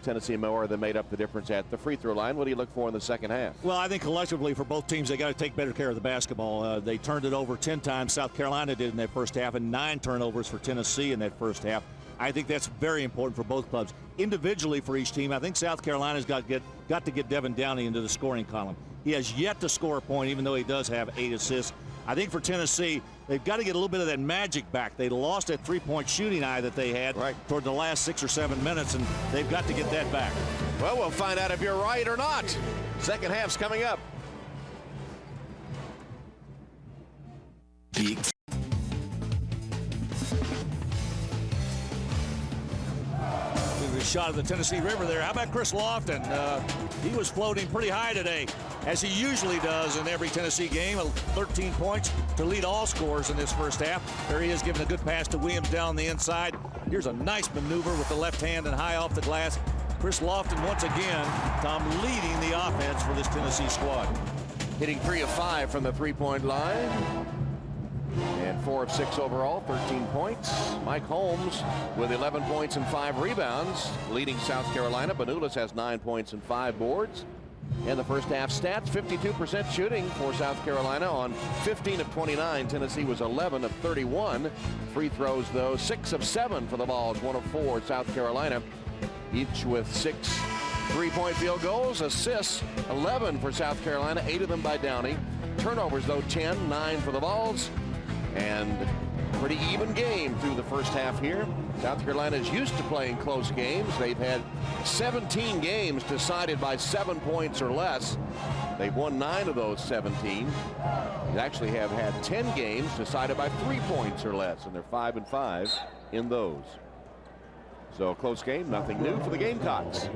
Tennessee more than made up the difference at the free throw line. What do you look for in the second half? Well, I think collectively for both teams, they got to take better care of the basketball. They turned it over 10 times. South Carolina did in that first half, and 9 turnovers for Tennessee in that first half. I think that's very important for both clubs. Individually for each team, I think South Carolina's got to get Devin Downey into the scoring column. He has yet to score a point, even though he does have 8 assists. I think for Tennessee, they've got to get a little bit of that magic back. They lost that three-point shooting eye that they had toward the last 6 or 7 minutes, and they've got to get that back. Well, we'll find out if you're right or not. Second half's coming up. Shot of the Tennessee River there. How about Chris Lofton? He was floating pretty high today, as he usually does in every Tennessee game. 13 points to lead all scorers in this first half. There he is, giving a good pass to Williams down the inside. Here's a nice maneuver with the left hand and high off the glass. Chris Lofton once again, Tom, leading the offense for this Tennessee squad. Hitting 3 of 5 from the three-point line. And 4 of 6 overall, 13 points. Mike Holmes with 11 points and 5 rebounds, leading South Carolina. Benulis has 9 points and 5 boards. And the first half stats, 52% shooting for South Carolina on 15 of 29. Tennessee was 11 of 31. Free throws, though, 6 of 7 for the VOLS, 1 of 4 South Carolina, each with 6 three-point field goals. Assists, 11 for South Carolina, 8 of them by Downey. Turnovers, though, 10, 9 for the VOLS. And pretty even game through the first half here. South Carolina is used to playing close games. They've had 17 games decided by 7 points or less. They've won 9 of those 17. They actually have had 10 games decided by 3 points or less, and they're 5-5 in those. So a close game, nothing new for the Gamecocks.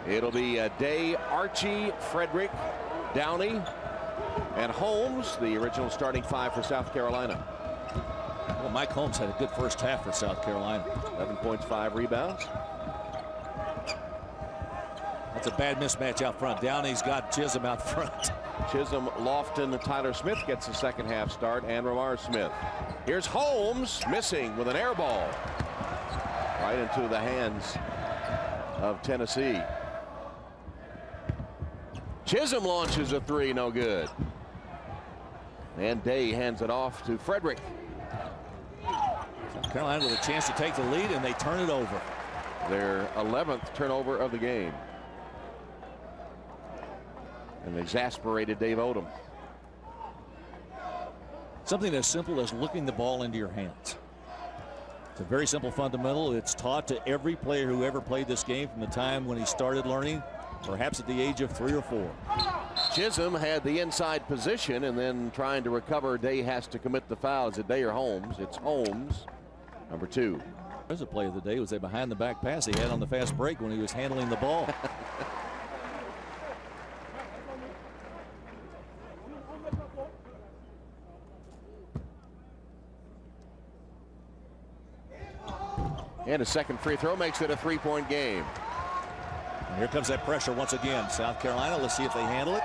It'll be Day, Archie, Frederick, Downey, and Holmes, the original starting 5 for South Carolina. Well, Mike Holmes had a good first half for South Carolina. 11 points, 5 rebounds. That's a bad mismatch out front. Downey's got Chisholm out front. Chisholm, Lofton, Tyler Smith gets the second half start, and Ramar Smith. Here's Holmes, missing with an air ball. Right into the hands of Tennessee. Chisholm launches a 3, no good. And Day hands it off to Frederick. South Carolina with a chance to take the lead, and they turn it over. Their 11th turnover of the game. An exasperated Dave Odom. Something as simple as looking the ball into your hands. It's a very simple fundamental. It's taught to every player who ever played this game from the time when he started learning, perhaps at the age of 3 or 4. Chisholm had the inside position, and then trying to recover. Day has to commit the foul. Is it Day or Holmes? It's Holmes, number 2. There's a play of the day. Was a behind the back pass he had on the fast break when he was handling the ball. And a second free throw makes it a 3-point game. And here comes that pressure once again. South Carolina, let's see if they handle it.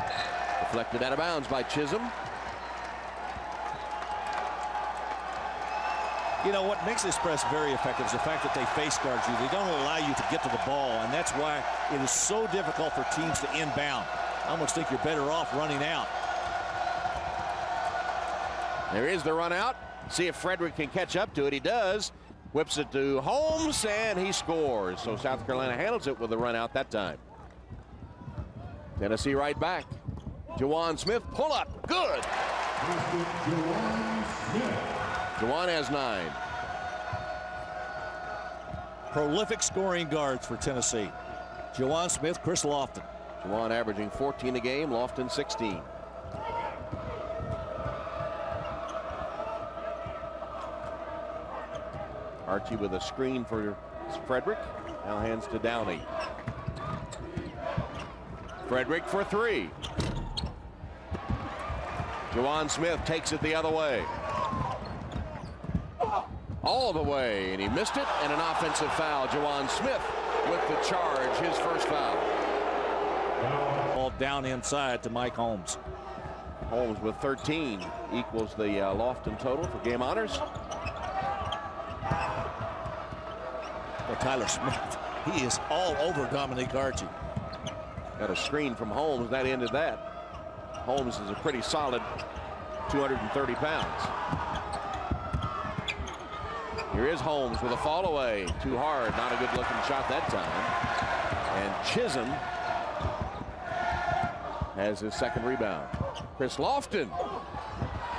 Deflected out of bounds by Chisholm. You know what makes this press very effective is the fact that they face guard you. They don't allow you to get to the ball, and that's why it is so difficult for teams to inbound. I almost think you're better off running out. There is the run out. See if Frederick can catch up to it. He does. Whips it to Holmes, and he scores. So South Carolina handles it with a run out that time. Tennessee right back. Juwan Smith, pull up. Good. Juwan has 9. Prolific scoring guards for Tennessee. Juwan Smith, Chris Lofton. Juwan averaging 14 a game, Lofton 16. Archie with a screen for Frederick. Now hands to Downey. Frederick for 3. Juwan Smith takes it the other way. All the way, and he missed it, and an offensive foul. Juwan Smith with the charge, his first foul. Ball down inside to Mike Holmes. Holmes with 13 equals the Lofton total for game honors. Well, Tyler Smith, he is all over Dominique Archie. Got a screen from Holmes, that ended that. Holmes is a pretty solid 230 pounds. Here is Holmes with a fall away. Too hard, not a good looking shot that time. And Chisholm has his second rebound. Chris Lofton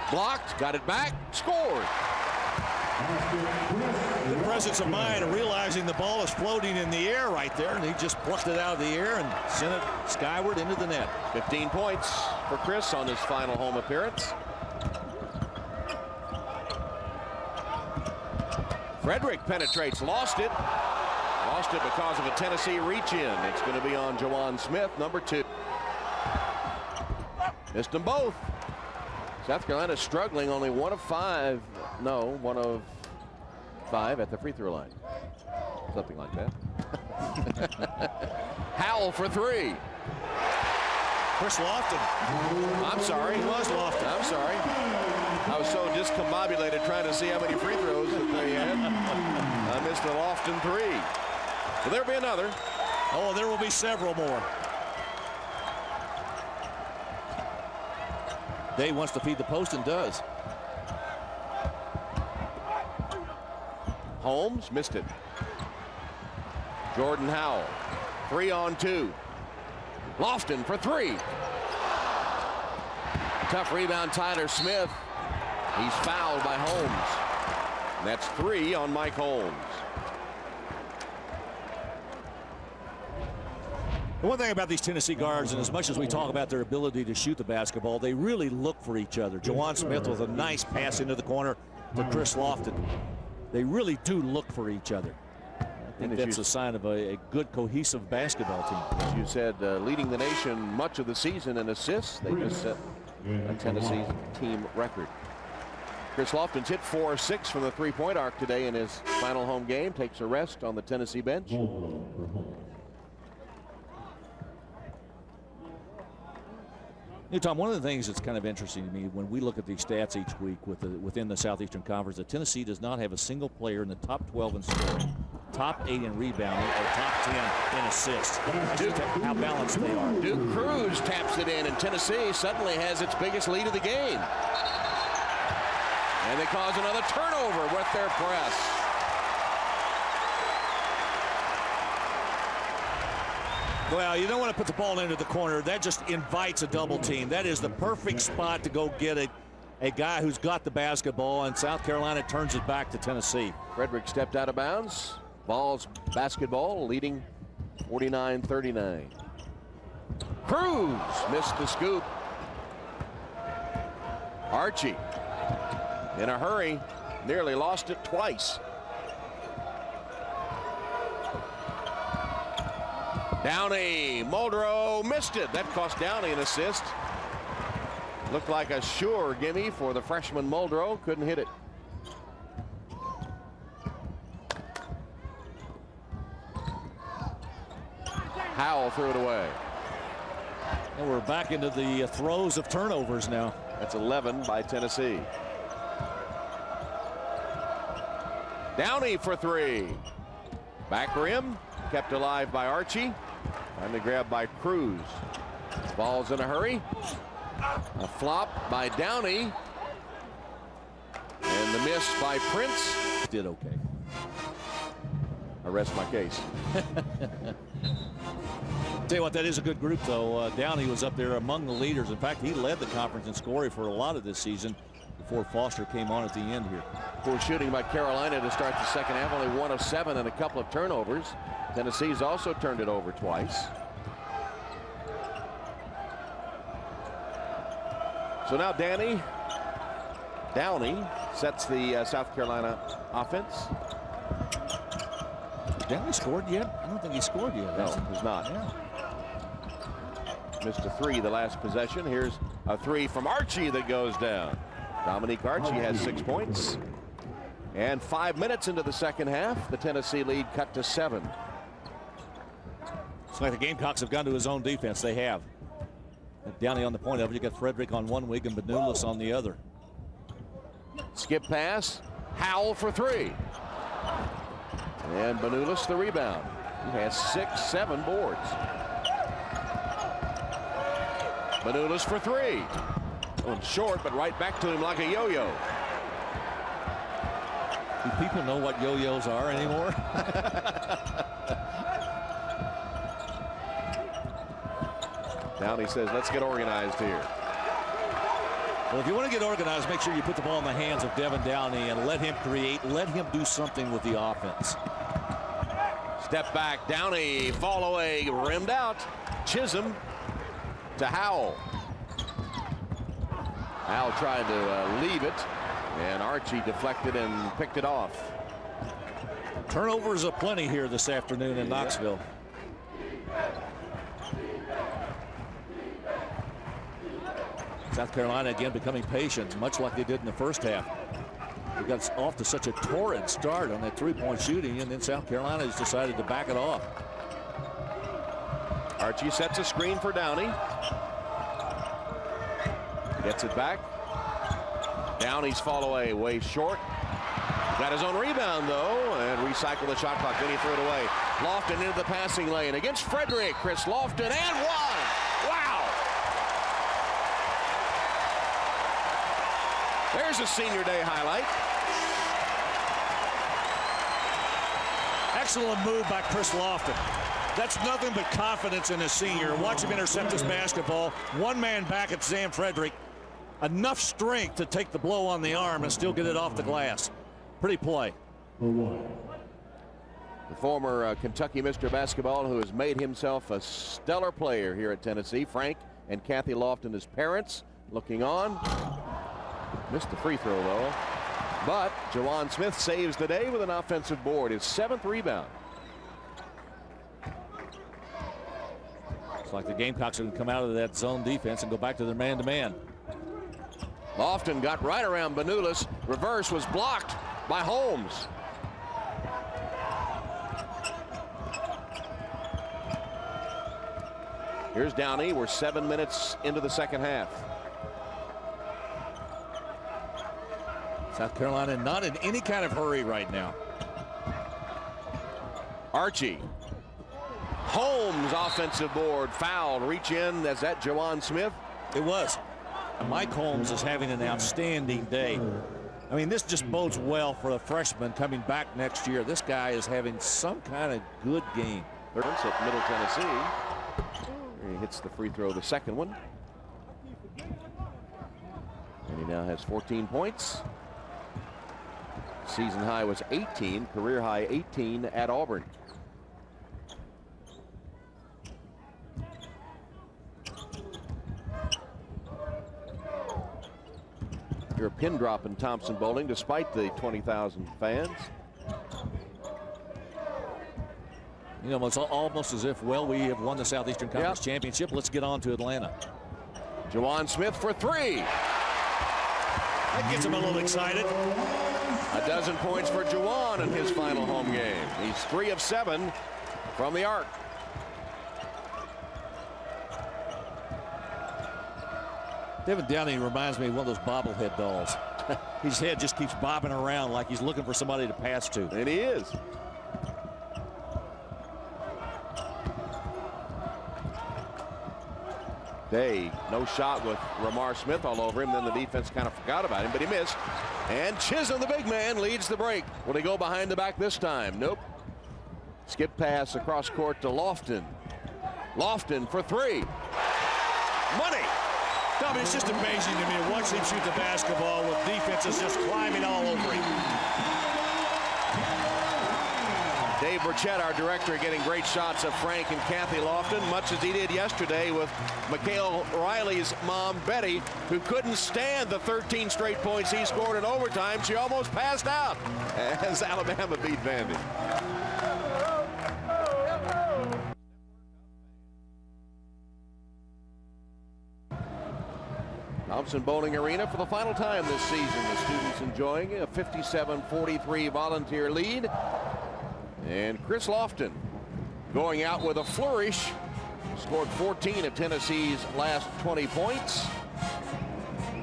blocked, got it back, scored. Good presence of mind of realizing the ball is floating in the air right there, and he just plucked it out of the air and sent it skyward into the net. 15 points for Chris on his final home appearance. Frederick penetrates, lost it. Lost it because of a Tennessee reach-in. It's going to be on Juwan Smith, number 2. Missed them both. South Carolina struggling, only 1 of 5. No, 1 of 5 at the free throw line. Something like that. Howell for 3. Chris Lofton. I'm sorry. He was Lofton. I'm sorry. I was so discombobulated trying to see how many free throws that they had. I missed a Lofton 3. Will there be another? Oh, there will be several more. Day wants to feed the post and does. Holmes missed it. Jordan Howell, 3-on-2. Lofton for 3. Tough rebound, Tyler Smith. He's fouled by Holmes. And that's 3 on Mike Holmes. The one thing about these Tennessee guards, and as much as we talk about their ability to shoot the basketball, they really look for each other. Juwan Smith with a nice pass into the corner to Chris Lofton. They really do look for each other. I think that's a sign of a good, cohesive basketball team. As you said, leading the nation much of the season in assists. They just set a Tennessee team record. Chris Lofton's hit 4-6 from the three-point arc today in his final home game. Takes a rest on the Tennessee bench. Tom, one of the things that's kind of interesting to me when we look at these stats each week within the Southeastern Conference, that Tennessee does not have a single player in the top 12 in scoring, top 8 in rebounding, or top 10 in assists. That's just how balanced they are. Duke Cruz taps it in, and Tennessee suddenly has its biggest lead of the game. And they cause another turnover with their press. Well, you don't want to put the ball into the corner. That just invites a double team. That is the perfect spot to go get a guy who's got the basketball, and South Carolina turns it back to Tennessee. Frederick stepped out of bounds. VOLS basketball leading 49-39. Cruz missed the scoop. Archie in a hurry, nearly lost it twice. Downey, Muldrow missed it. That cost Downey an assist. Looked like a sure gimme for the freshman Muldrow. Couldn't hit it. Howell threw it away. And we're back into the throes of turnovers now. That's 11 by Tennessee. Downey for three. Back rim, kept alive by Archie. Finally grabbed by Cruz. Ball's in a hurry. A flop by Downey. And the miss by Prince. Did okay. I rest my case. Tell you what, that is a good group, though. Downey was up there among the leaders. In fact, he led the conference in scoring for a lot of this season before Foster came on at the end here. Poor shooting by Carolina to start the second half. Only 1 of 7 and a couple of turnovers. Tennessee's also turned it over twice. So now Downey sets the South Carolina offense. Downey scored yet? I don't think he scored yet. No, he's not. Yeah. Missed a three the last possession. Here's a three from Archie that goes down. Dominique Archie has 6 points. And 5 minutes into the second half, the Tennessee lead cut to 7. It's like the Gamecocks have gone to his own defense. They have. Downey on the point of it. You got Frederick on one wing and Benulis on the other. Skip pass. Howell for three. And Benulis the rebound. He has 6-7 boards. Benulis for three. Going short, but right back to him like a yo-yo. Do people know what yo-yos are anymore? Downey says, let's get organized here. Well, if you want to get organized, make sure you put the ball in the hands of Devin Downey and let him create, let him do something with the offense. Step back, Downey, fall away, rimmed out. Chisholm to Howell. Howell tried to leave it, and Archie deflected and picked it off. Turnovers aplenty here this afternoon in Knoxville. South Carolina again becoming patient, much like they did in the first half. They got off to such a torrid start on that three-point shooting, and then South Carolina has decided to back it off. Archie sets a screen for Downey. Gets it back. Downey's fall away, way short. Got his own rebound, though, and recycled the shot clock. Then he threw it away. Lofton into the passing lane against Frederick. Chris Lofton, and one! Wow! There's a senior day highlight. Excellent move by Chris Lofton. That's nothing but confidence in a senior. Watch him intercept this basketball. One man back at Sam Frederick. Enough strength to take the blow on the arm and still get it off the glass. Pretty play. The former Kentucky Mr. Basketball, who has made himself a stellar player here at Tennessee. Frank and Kathy Lofton, his parents, looking on. Missed the free throw, though. But Jawan Smith saves the day with an offensive board, his 7th rebound. It's like the Gamecocks are going to come out of that zone defense and go back to their man-to-man. Lofton got right around Benulis. Reverse was blocked by Holmes. Here's Downey. We're 7 minutes into the second half. South Carolina not in any kind of hurry right now. Archie. Holmes offensive board, fouled. Reach in. Is that Jawan Smith? It was. Mike Holmes is having an outstanding day. I mean, this just bodes well for a freshman coming back next year. This guy is having some kind of good game. At Middle Tennessee. He hits the free throw, the second one. And he now has 14 points. Season high was 18, career high 18 at Auburn. You're a pin drop in Thompson bowling despite the 20,000 fans. You know, it's almost as if, well, we have won the Southeastern Conference Championship. Let's get on to Atlanta. Juwan Smith for three. That gets him a little excited. A dozen points for Juwan in his final home game. He's 3 of 7 from the arc. Devin Downey reminds me of one of those bobblehead dolls. His head just keeps bobbing around like he's looking for somebody to pass to. And he is. Day, no shot with Ramar Smith all over him. Then the defense kind of forgot about him, but he missed. And Chisholm, the big man, leads the break. Will he go behind the back this time? Nope. Skip pass across court to Lofton. Lofton for three. Money. I mean, it's just amazing to me to watch him shoot the basketball with defenses just climbing all over him. Dave Burchett, our director, getting great shots of Frank and Kathy Lofton, much as he did yesterday with McHale Riley's mom, Betty, who couldn't stand the 13 straight points he scored in overtime. She almost passed out as Alabama beat Vandy. Thompson Bowling Arena for the final time this season. The students enjoying a 57-43 volunteer lead. And Chris Lofton going out with a flourish. Scored 14 of Tennessee's last 20 points.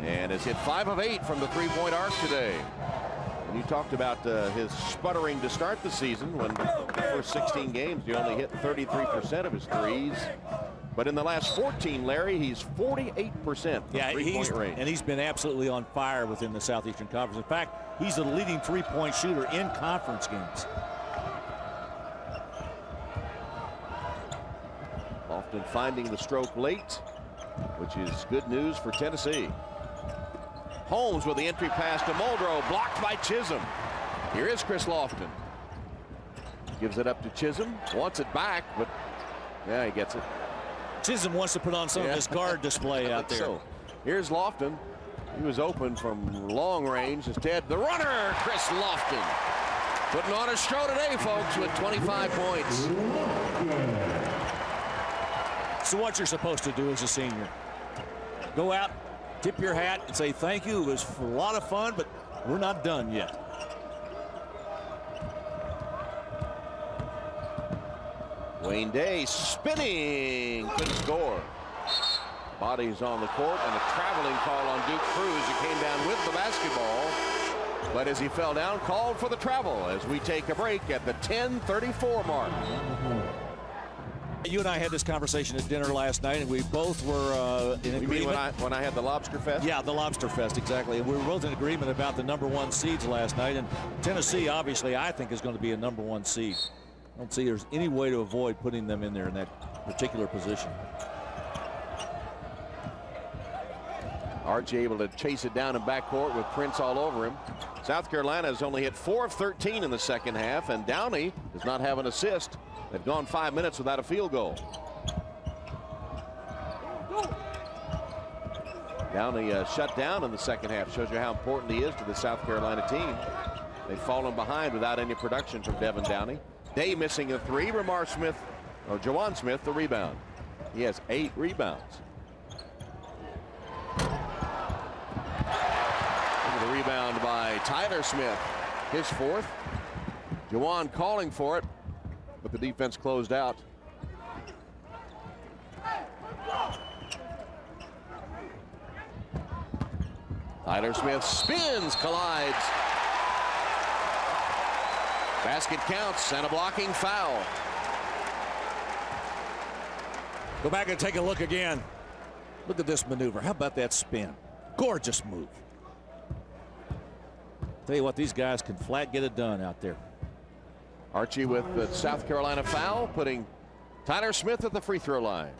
And has hit 5 of 8 from the three-point arc today. And you talked about his sputtering to start the season when the first 16 games he only hit 33% of his threes. But in the last 14, Larry, he's 48% three-point range. And he's been absolutely on fire within the Southeastern Conference. In fact, he's the leading three-point shooter in conference games. Often finding the stroke late, which is good news for Tennessee. Holmes with the entry pass to Muldrow, blocked by Chisholm. Here is Chris Lofton. Gives it up to Chisholm, wants it back, but yeah, he gets it. Chisholm wants to put on some of his guard display out there. So here's Lofton. He was open from long range. Instead, the runner, Chris Lofton. Putting on a show today, folks, with 25 points. So what you're supposed to do as a senior, go out, tip your hat, and say thank you. It was a lot of fun, but we're not done yet. Wayne Day spinning, couldn't score. Bodies on the court, and a traveling call on Duke Cruz, who came down with the basketball. But as he fell down, called for the travel as we take a break at the 10:34 mark. You and I had this conversation at dinner last night, and we both were in agreement. You mean when I had the Lobster Fest? Yeah, the Lobster Fest, exactly. And we were both in agreement about the #1 seeds last night. And Tennessee, obviously, I think is going to be a #1 seed. I don't see there's any way to avoid putting them in there in that particular position. Archie able to chase it down in backcourt with Prince all over him. South Carolina has only hit 4 of 13 in the second half, and Downey does not have an assist. They've gone 5 minutes without a field goal. Downey shut down in the second half. Shows you how important he is to the South Carolina team. They've fallen behind without any production from Devin Downey. Day missing a three. Juwan Smith the rebound. He has 8 rebounds. The rebound by Tyler Smith, his 4th. Juwan calling for it, but the defense closed out. Tyler Smith spins, collides. Basket counts and a blocking foul. Go back and take a look again. Look at this maneuver. How about that spin? Gorgeous move. Tell you what, these guys can flat get it done out there. Archie with the South Carolina foul, putting Tyler Smith at the free throw line.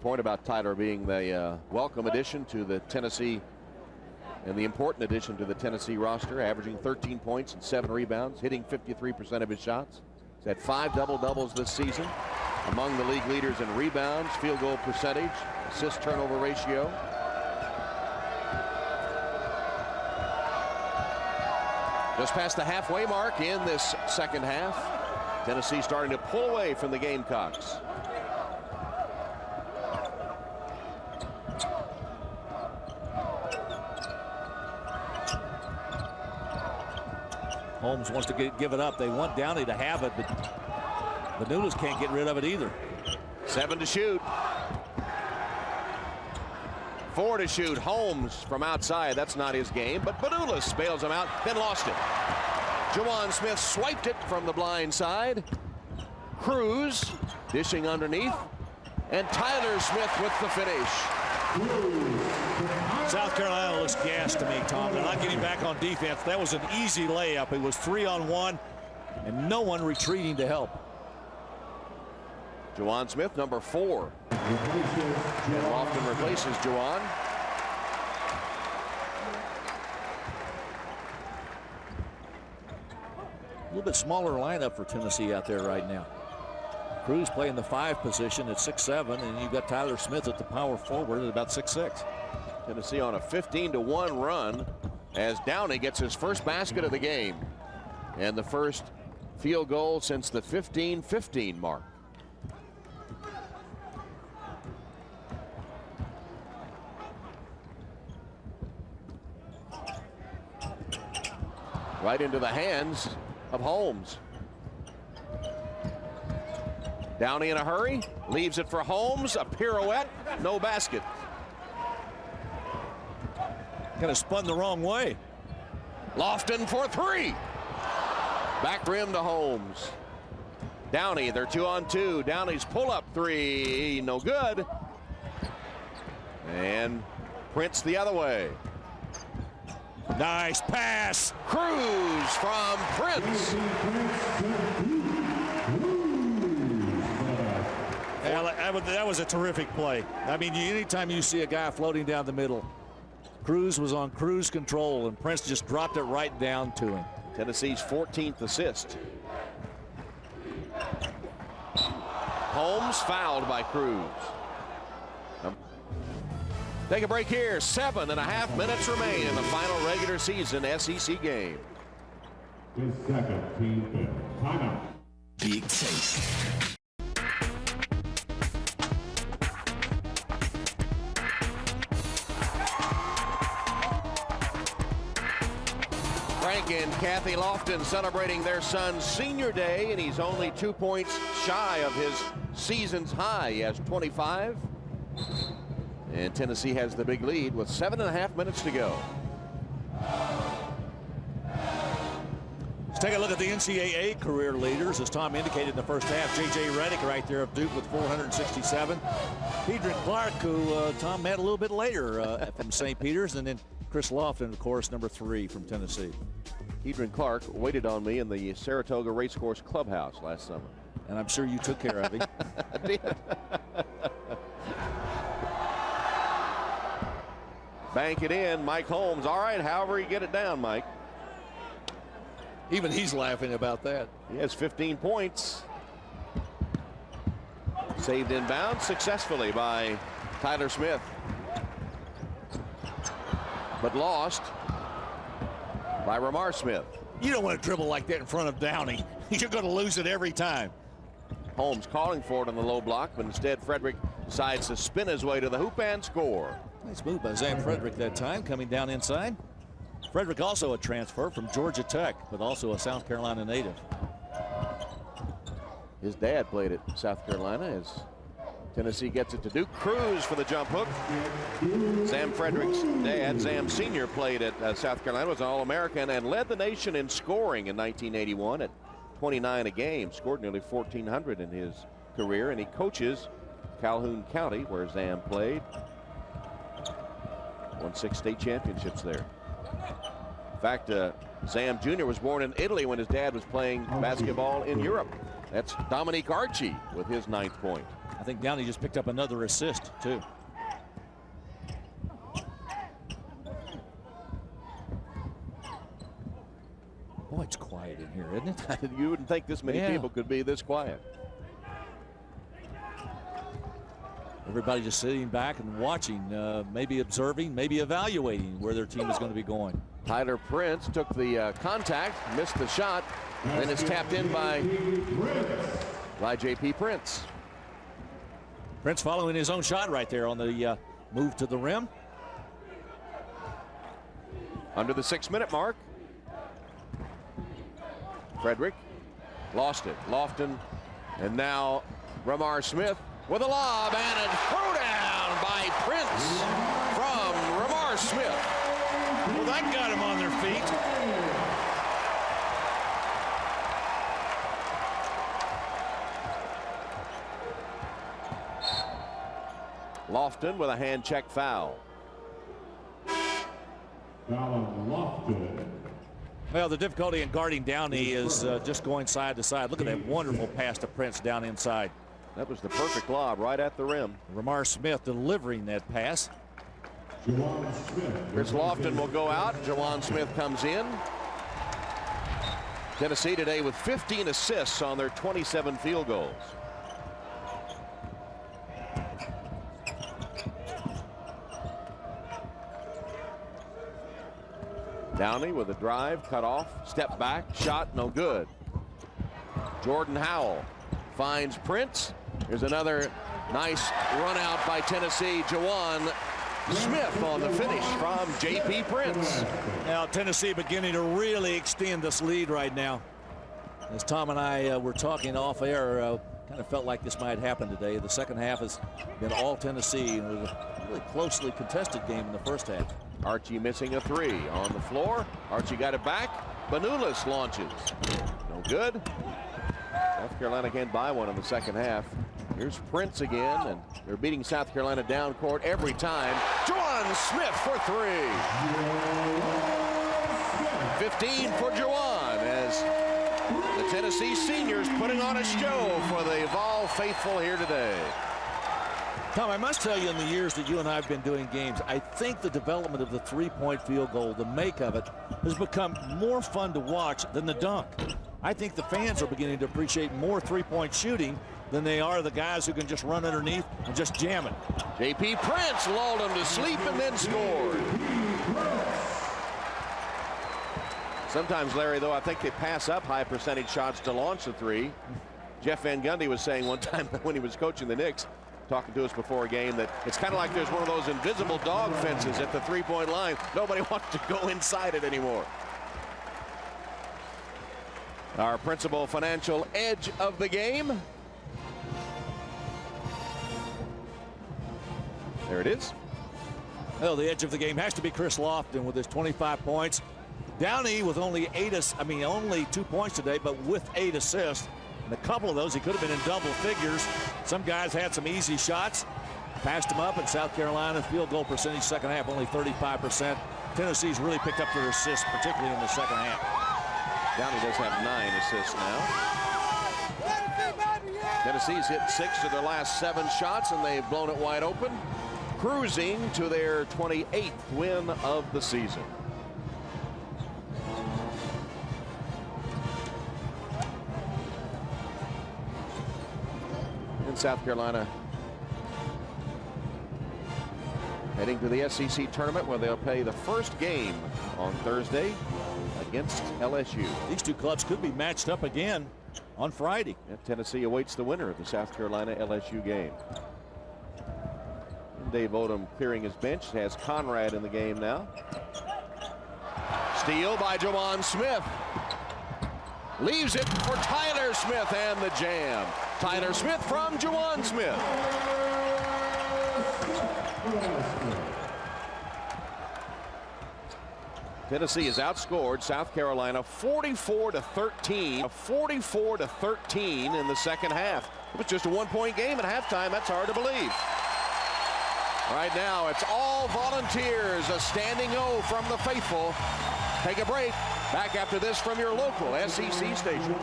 point about Tyler being the welcome addition to the Tennessee and the important addition to the Tennessee roster, averaging 13 points and 7 rebounds, hitting 53% of his shots. He's had 5 double-doubles this season, among the league leaders in rebounds, field goal percentage, assist turnover ratio. Just past the halfway mark in this second half. Tennessee starting to pull away from the Gamecocks. Holmes wants to give it up. They want Downey to have it, but Vanulis can't get rid of it either. 7 to shoot. 4 to shoot. Holmes from outside. That's not his game, but Vanulis bails him out, then lost it. Juwan Smith swiped it from the blind side. Cruz dishing underneath, and Tyler Smith with the finish. South Carolina looks gassed to me, Tom. They're not getting back on defense. That was an easy layup. It was 3-on-1, and no one retreating to help. Juwan Smith, number 4. And Lofton replaces Juwan. A little bit smaller lineup for Tennessee out there right now. Cruz playing the 5 position at 6'7", and you've got Tyler Smith at the power forward at about 6'6". Tennessee on a 15-1 run as Downey gets his first basket of the game and the first field goal since the 15-15 mark. Right into the hands of Holmes. Downey in a hurry, leaves it for Holmes, a pirouette, no basket. Kind of spun the wrong way. Lofton for 3. Back rim to Holmes. Downey, they're 2-on-2. Downey's pull-up 3, no good. And Prince the other way. Nice pass. Cruz from Prince. That was a terrific play. I mean, anytime you see a guy floating down the middle, Cruz was on cruise control, and Prince just dropped it right down to him. Tennessee's 14th assist. Holmes fouled by Cruz. Take a break here. 7.5 minutes remain in the final regular season SEC game. The second team timeout. Big Taste. Frank and Kathy Lofton celebrating their son's senior day, and he's only 2 points shy of his season's high. He has 25. And Tennessee has the big lead with 7.5 minutes to go. Let's take a look at the NCAA career leaders. As Tom indicated in the first half, J.J. Redick right there of Duke with 467. Pedron Clark, who Tom met a little bit later from St. Peter's. And then Chris Lofton, of course, number 3 from Tennessee. Pedron Clark waited on me in the Saratoga Racecourse Clubhouse last summer. And I'm sure you took care of him. I did. Bank it in. Mike Holmes. All right, however you get it down, Mike. Even he's laughing about that. He has 15 points. Saved inbound successfully by Tyler Smith. But lost by Ramar Smith. You don't want to dribble like that in front of Downey. You're going to lose it every time. Holmes calling for it on the low block, but instead Frederick decides to spin his way to the hoop and score. Nice move by Sam Frederick that time, coming down inside. Frederick also a transfer from Georgia Tech, but also a South Carolina native. His dad played at South Carolina as Tennessee gets it to Duke. Cruz for the jump hook. Sam Frederick's dad, Sam Sr., played at South Carolina, was an All-American, and led the nation in scoring in 1981 at 29 a game. Scored nearly 1,400 in his career, and he coaches Calhoun County, where Sam played. Won 6 state championships there. In fact, Sam Jr. was born in Italy when his dad was playing basketball in Europe. That's Dominique Archie with his 9th point. I think Downey just picked up another assist, too. Boy, it's quiet in here, isn't it? You wouldn't think this many people could be this quiet. Everybody just sitting back and watching, maybe observing, maybe evaluating where their team is going to be going. Tyler Prince took the contact, missed the shot, and it's tapped in by J.P. Prince. Prince following his own shot right there on the move to the rim. Under the 6-minute mark. Frederick lost it. Lofton, and now Ramar Smith with a lob and a throw down by Prince from Ramar Smith. Well, that got him on their feet. Lofton with a hand check foul. Foul on Lofton. Well, the difficulty in guarding Downey is just going side to side. Look at that wonderful pass to Prince down inside. That was the perfect lob right at the rim. Ramar Smith delivering that pass. Jawan Smith. Chris Lofton will go out. Jawan Smith comes in. Tennessee today with 15 assists on their 27 field goals. Downey with a drive, cut off, step back, shot, no good. Jordan Howell finds Prince. Here's another nice run out by Tennessee. Jawan Smith on the finish from J.P. Prince. Now Tennessee beginning to really extend this lead right now. As Tom and I were talking off air, kind of felt like this might happen today. The second half has been all Tennessee, and it was a really closely contested game in the first half. Archie missing a 3 on the floor. Archie got it back. Banulis launches. No good. South Carolina can't buy one in the second half. Here's Prince again, and they're beating South Carolina down court every time. Jawan Smith for 3. 15 for Jawan as the Tennessee seniors putting on a show for the Vol faithful here today. Tom, I must tell you, in the years that you and I have been doing games, I think the development of the three-point field goal, the make of it, has become more fun to watch than the dunk. I think the fans are beginning to appreciate more three-point shooting than they are the guys who can just run underneath and just jam it. J.P. Prince lulled him to sleep and then scored. Sometimes, Larry, though, I think they pass up high percentage shots to launch the 3. Jeff Van Gundy was saying one time when he was coaching the Knicks, talking to us before a game, that it's kind of like there's one of those invisible dog fences at the three-point line. Nobody wants to go inside it anymore. Our principal financial edge of the game. There it is. Well, the edge of the game has to be Chris Lofton with his 25 points. Downey with only 2 points today, but with 8 assists. And a couple of those, he could have been in double figures. Some guys had some easy shots, passed them up, and South Carolina's field goal percentage second half only 35%. Tennessee's really picked up their assists, particularly in the second half. Downey does have 9 assists now. Tennessee's hit 6 of their last 7 shots, and they've blown it wide open, cruising to their 28th win of the season. South Carolina heading to the SEC tournament, where they'll play the first game on Thursday against LSU. These two clubs could be matched up again on Friday. And Tennessee awaits the winner of the South Carolina LSU game. And Dave Odom clearing his bench, has Conrad in the game now. Steal by Jawan Smith. Leaves it for Tyler Smith and the jam. Tyler Smith from Jawan Smith. Tennessee has outscored South Carolina 44-13. 44-13 in the second half. It was just a one-point game at halftime. That's hard to believe. Right now, it's all volunteers. A standing O from the faithful. Take a break. Back after this from your local SEC station.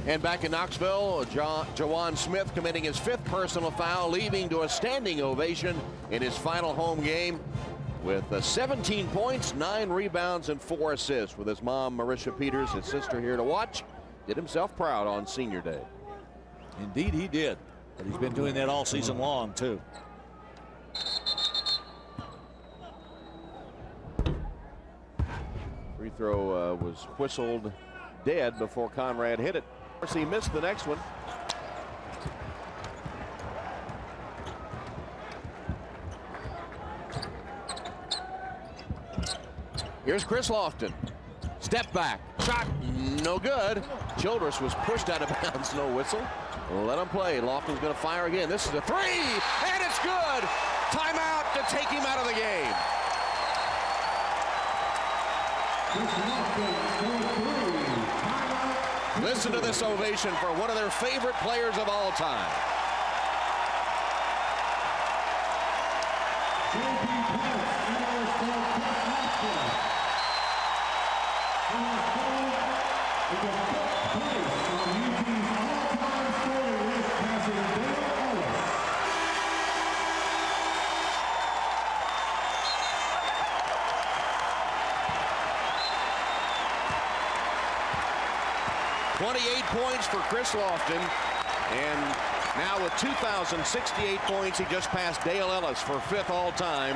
And back in Knoxville, Jawan Smith committing his 5th personal foul, leading to a standing ovation in his final home game with 17 points, 9 rebounds, and 4 assists. With his mom, Marisha Peters, his sister here to watch, did himself proud on Senior Day. Indeed he did. But he's been doing that all season long, too. Free throw was whistled dead before Conrad hit it. Of course, he missed the next one. Here's Chris Lofton. Step back. Shot. No good. Childress was pushed out of bounds. No whistle. Let him play. Lofton's going to fire again. This is a 3, and it's good. Timeout to take him out of the game. Listen to this ovation for one of their favorite players of all time. Points for Chris Lofton, and now with 2,068 points, he just passed Dale Ellis for 5th all-time.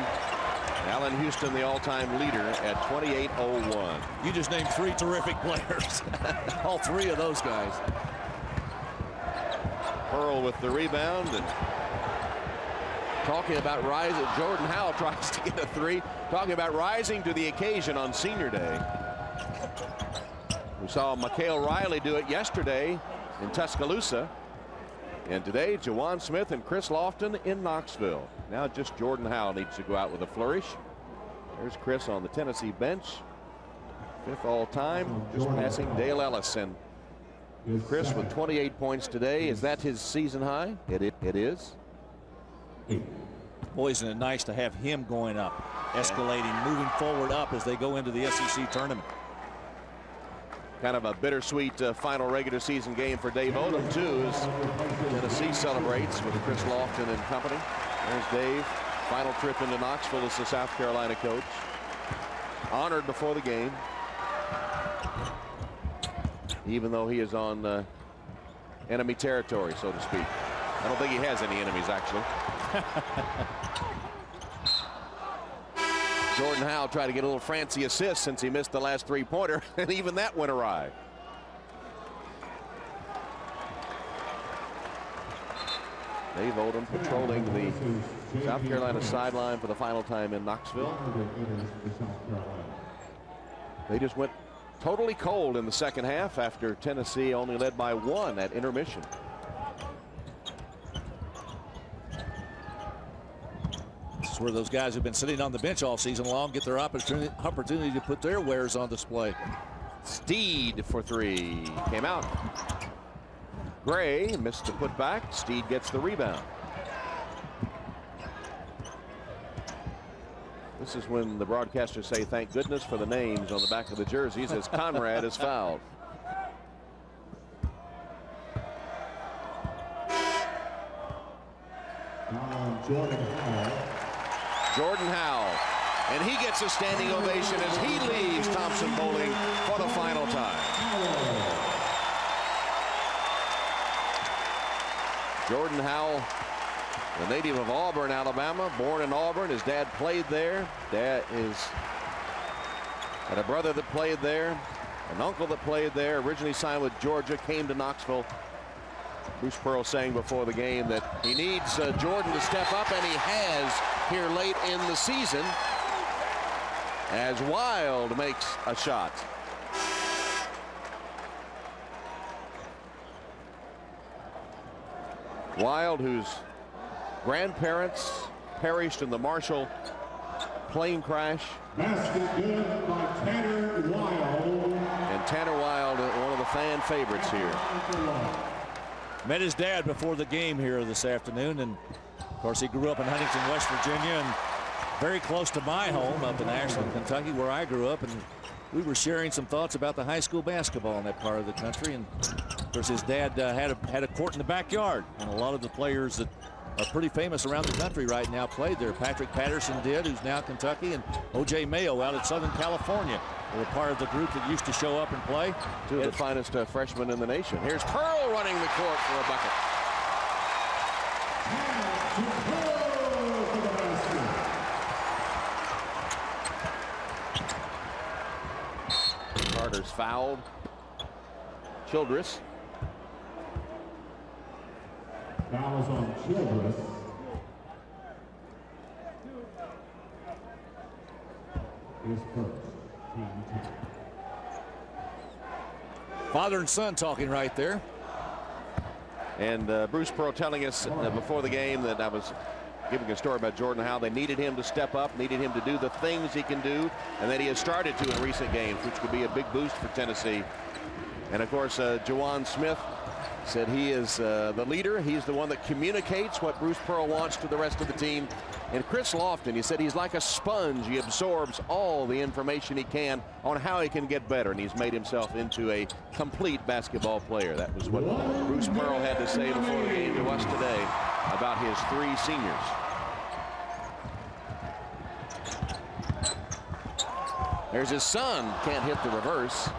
Allen Houston, the all-time leader, at 28.01. You just named 3 terrific players. All 3 of those guys. Pearl with the rebound, and talking about rising. Jordan Howell tries to get a 3. Talking about rising to the occasion on Senior Day. We saw Mikhail Riley do it yesterday in Tuscaloosa. And today, Jawan Smith and Chris Lofton in Knoxville. Now just Jordan Howell needs to go out with a flourish. There's Chris on the Tennessee bench. 5th all-time, just passing Dale Ellis. And Chris with 28 points today. Is that his season high? It is. Boy, isn't it nice to have him going up, escalating, moving forward up as they go into the SEC tournament. Kind of a bittersweet final regular season game for Dave Odom, too, as Tennessee celebrates with Chris Lofton and company. There's Dave. Final trip into Knoxville as the South Carolina coach. Honored before the game, even though he is on enemy territory, so to speak. I don't think he has any enemies, actually. Jordan Howell tried to get a little fancy assist since he missed the last 3-pointer, and even that went awry. Dave Odom patrolling the South Carolina sideline for the final time in Knoxville. They just went totally cold in the second half after Tennessee only led by 1 at intermission. Where those guys who've been sitting on the bench all season long get their opportunity to put their wares on display. Steed for 3. Came out. Gray missed the putback. Steed gets the rebound. This is when the broadcasters say thank goodness for the names on the back of the jerseys as Conrad is fouled. Jordan Howell, and he gets a standing ovation as he leaves Thompson Bowling for the final time. Jordan Howell, the native of Auburn, Alabama, born in Auburn. His dad played there. Dad had a brother that played there, an uncle that played there, originally signed with Georgia, came to Knoxville. Bruce Pearl saying before the game that he needs Jordan to step up, and he has here late in the season as Wild makes a shot. Wild, whose grandparents perished in the Marshall plane crash. Basket good by Tanner Wild. And Tanner Wild, one of the fan favorites here. Met his dad before the game here this afternoon, and of course he grew up in Huntington, West Virginia, and very close to my home up in Ashland, Kentucky, where I grew up, and we were sharing some thoughts about the high school basketball in that part of the country. And of course, his dad had a court in the backyard, and a lot of the players that are pretty famous around the country right now played there. Patrick Patterson did, who's now Kentucky, and O.J. Mayo out at Southern California. They were part of the group that used to show up and play. Two of the finest freshmen in the nation. Here's Pearl running the court for a bucket. Carter's fouled. Childress. Fouls on Childress. His first. Father and son talking right there. And Bruce Pearl telling us before the game that I was giving a story about Jordan, how they needed him to step up, needed him to do the things he can do, and that he has started to in recent games, which could be a big boost for Tennessee. And of course, Juwan Smith said he is the leader. He's the one that communicates what Bruce Pearl wants to the rest of the team. And Chris Lofton, he said he's like a sponge. He absorbs all the information he can on how he can get better, and he's made himself into a complete basketball player. That was what Bruce Pearl had to say before the game to us today about his three seniors. There's his son, can't hit the reverse.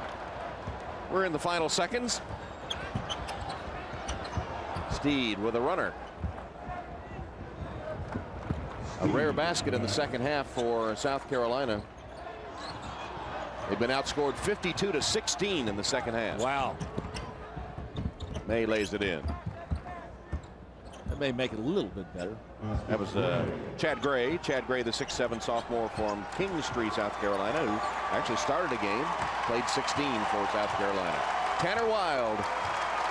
We're in the final seconds. Steed with a runner. A rare basket in the second half for South Carolina. They've been outscored 52-16 in the second half. Wow. May lays it in. That may make it a little bit better. That was Chad Gray. Chad Gray, the 6'7" sophomore from Kingstree, South Carolina, who actually started a game, played 16 for South Carolina. Tanner Wild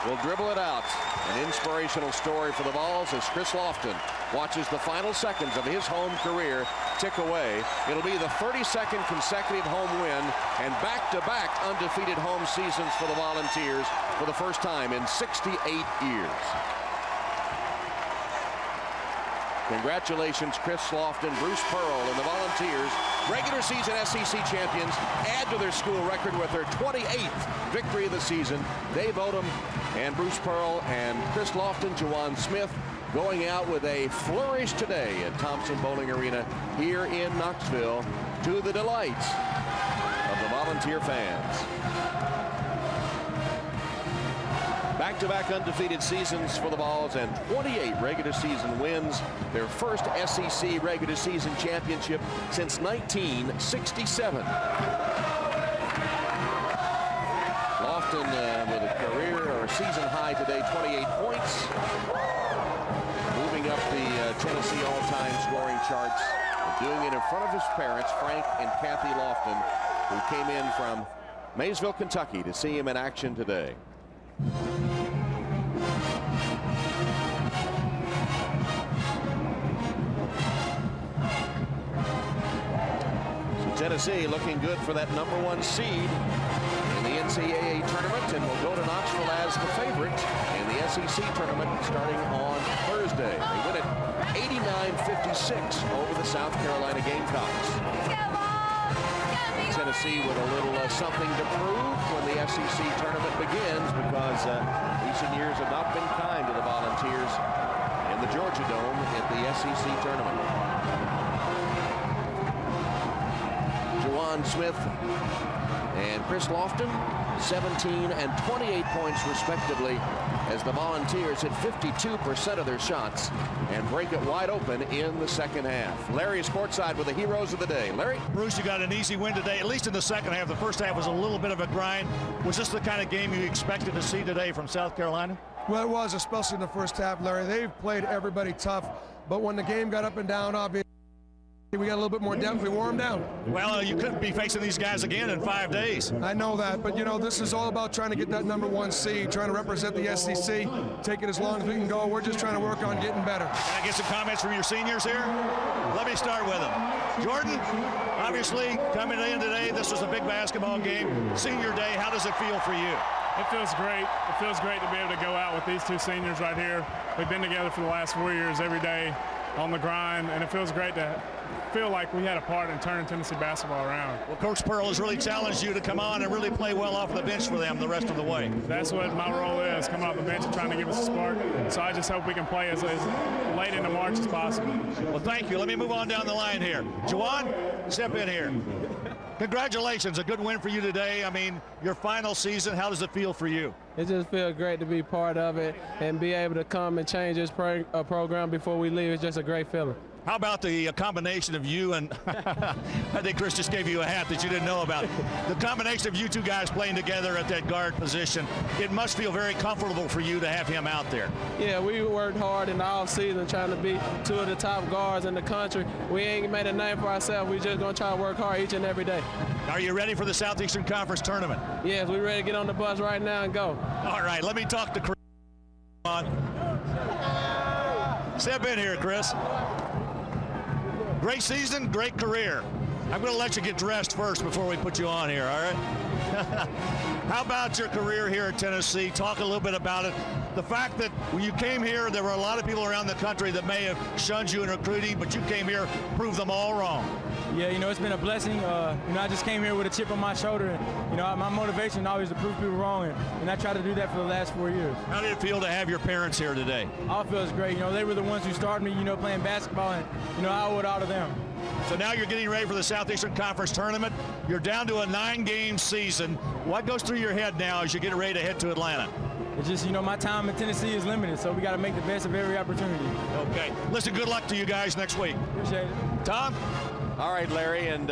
will dribble it out. An inspirational story for the Vols as Chris Lofton watches the final seconds of his home career tick away. It'll be the 32nd consecutive home win and back-to-back undefeated home seasons for the Volunteers for the first time in 68 years. Congratulations, Chris Lofton, Bruce Pearl, and the Volunteers, regular season SEC champions, add to their school record with their 28th victory of the season. Dave Odom and Bruce Pearl and Chris Lofton, Juwan Smith, going out with a flourish today at Thompson Bowling Arena here in Knoxville, to the delights of the Volunteer fans. Back-to-back undefeated seasons for the Vols and 28 regular season wins. Their first SEC regular season championship since 1967. Lofton with a career or a season high today, 28 points. Moving up the Tennessee all-time scoring charts. Doing it in front of his parents, Frank and Kathy Lofton, who came in from Maysville, Kentucky to see him in action today. Tennessee looking good for that #1 seed in the NCAA tournament, and will go to Knoxville as the favorite in the SEC tournament starting on Thursday. They win it 89-56 over the South Carolina Gamecocks. Tennessee with a little something to prove when the SEC tournament begins, because recent years have not been kind to the Volunteers in the Georgia Dome at the SEC tournament. Juwan Smith and Chris Lofton, 17 and 28 points respectively, as the Volunteers hit 52% of their shots and break it wide open in the second half. Larry is courtside with the heroes of the day. Larry? Bruce, you got an easy win today, at least in the second half. The first half was a little bit of a grind. Was this the kind of game you expected to see today from South Carolina? Well, it was, especially in the first half, Larry. They've played everybody tough, but when the game got up and down, obviously, we got a little bit more depth. We wore them down. Well, you couldn't be facing these guys again in 5 days. I know that, but, you know, this is all about trying to get that #1 seed, trying to represent the SEC, take it as long as we can go. We're just trying to work on getting better. Can I get some comments from your seniors here? Let me start with them. Jordan, obviously, coming in today, this was a big basketball game. Senior day, how does it feel for you? It feels great. It feels great to be able to go out with these two seniors right here. We've been together for the last 4 years every day on the grind, and it feels great to feel like we had a part in turning Tennessee basketball around. Well, Coach Pearl has really challenged you to come on and really play well off the bench for them the rest of the way. That's what my role is, coming off the bench and trying to give us a spark. So I just hope we can play as late into March as possible. Well, thank you. Let me move on down the line here. Juwan, step in here. Congratulations, a good win for you today. I mean, your final season, how does it feel for you? It just feels great to be part of it and be able to come and change this program before we leave. It's just a great feeling. How about the combination of you and I think Chris just gave you a hat that you didn't know about. The combination of you two guys playing together at that guard position, it must feel very comfortable for you to have him out there. Yeah, we worked hard in the offseason trying to be two of the top guards in the country. We ain't made a name for ourselves. We just going to try to work hard each and every day. Are you ready for the Southeastern Conference tournament? Yes, we're ready to get on the bus right now and go. All right, let me talk to Chris. Step in here, Chris. Great season, great career. I'm going to let you get dressed first before we put you on here, all right? How about your career here at Tennessee? Talk a little bit about it. The fact that when you came here, there were a lot of people around the country that may have shunned you in recruiting, but you came here, proved them all wrong. Yeah, you know, it's been a blessing. You know, I just came here with a chip on my shoulder. And, you know, my motivation always to prove people wrong, and I try to do that for the last 4 years. How did it feel to have your parents here today? All feels great. You know, they were the ones who started me, you know, playing basketball, and, you know, I owe it all to them. So now you're getting ready for the Southeastern Conference tournament. You're down to a 9-game season. What goes through your head now as you get ready to head to Atlanta? It's just, you know, my time in Tennessee is limited, so we got to make the best of every opportunity. Okay. Listen, good luck to you guys next week. Appreciate it. Tom? All right, Larry, and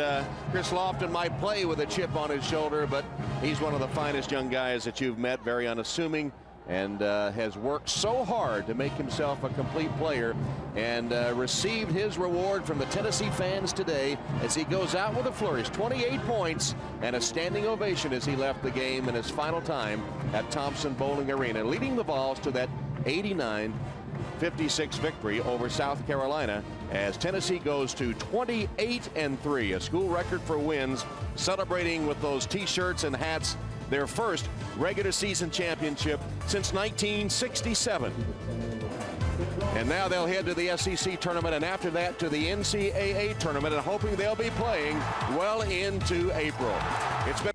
Chris Lofton might play with a chip on his shoulder, but he's one of the finest young guys that you've met, very unassuming, and has worked so hard to make himself a complete player, and received his reward from the Tennessee fans today as he goes out with a flourish. 28 points and a standing ovation as he left the game in his final time at Thompson-Boling Arena, leading the Vols to that 89-56 victory over South Carolina as Tennessee goes to 28-3, a school record for wins, celebrating with those T-shirts and hats their first regular season championship since 1967. And now they'll head to the SEC tournament, and after that to the NCAA tournament, and hoping they'll be playing well into April. It's been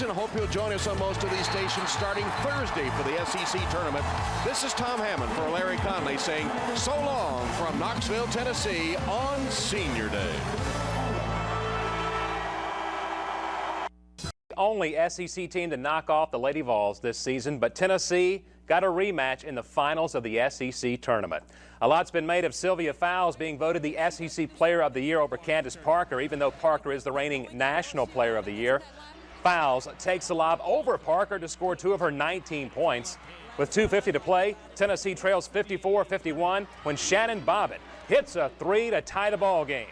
and hope you'll join us on most of these stations starting Thursday for the SEC tournament. This is Tom Hammond for Larry Conley saying so long from Knoxville, Tennessee on Senior Day. Only SEC team to knock off the Lady Vols this season, but Tennessee got a rematch in the finals of the SEC tournament. A lot's been made of Sylvia Fowles being voted the SEC Player of the Year over Candace Parker, even though Parker is the reigning National Player of the Year. Fowles takes the lob over Parker to score 2 of her 19 points. With 2:50 to play, Tennessee trails 54-51 when Shannon Bobbitt hits a 3 to tie the ball game.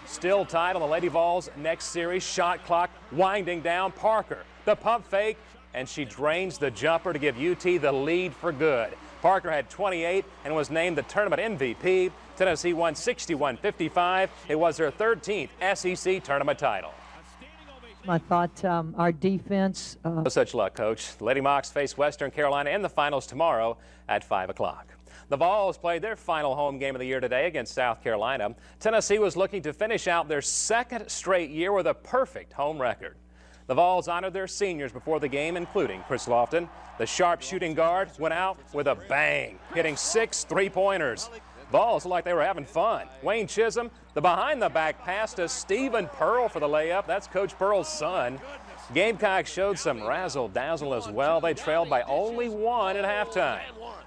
Still tied on the Lady Vols' next series, shot clock winding down. Parker, the pump fake, and she drains the jumper to give UT the lead for good. Parker had 28 and was named the tournament MVP. Tennessee won 61-55. It was their 13th SEC tournament title. I thought our defense... No such luck, Coach. The Lady Mocs face Western Carolina in the finals tomorrow at 5 o'clock. The Vols played their final home game of the year today against South Carolina. Tennessee was looking to finish out their second straight year with a perfect home record. The Vols honored their seniors before the game, including Chris Lofton. The sharp shooting guard went out with a bang, hitting 6 3-pointers. Vols looked like they were having fun. Wayne Chisholm, the behind-the-back pass to Stephen Pearl for the layup. That's Coach Pearl's son. Gamecocks showed some razzle-dazzle as well. They trailed by only 1 at halftime.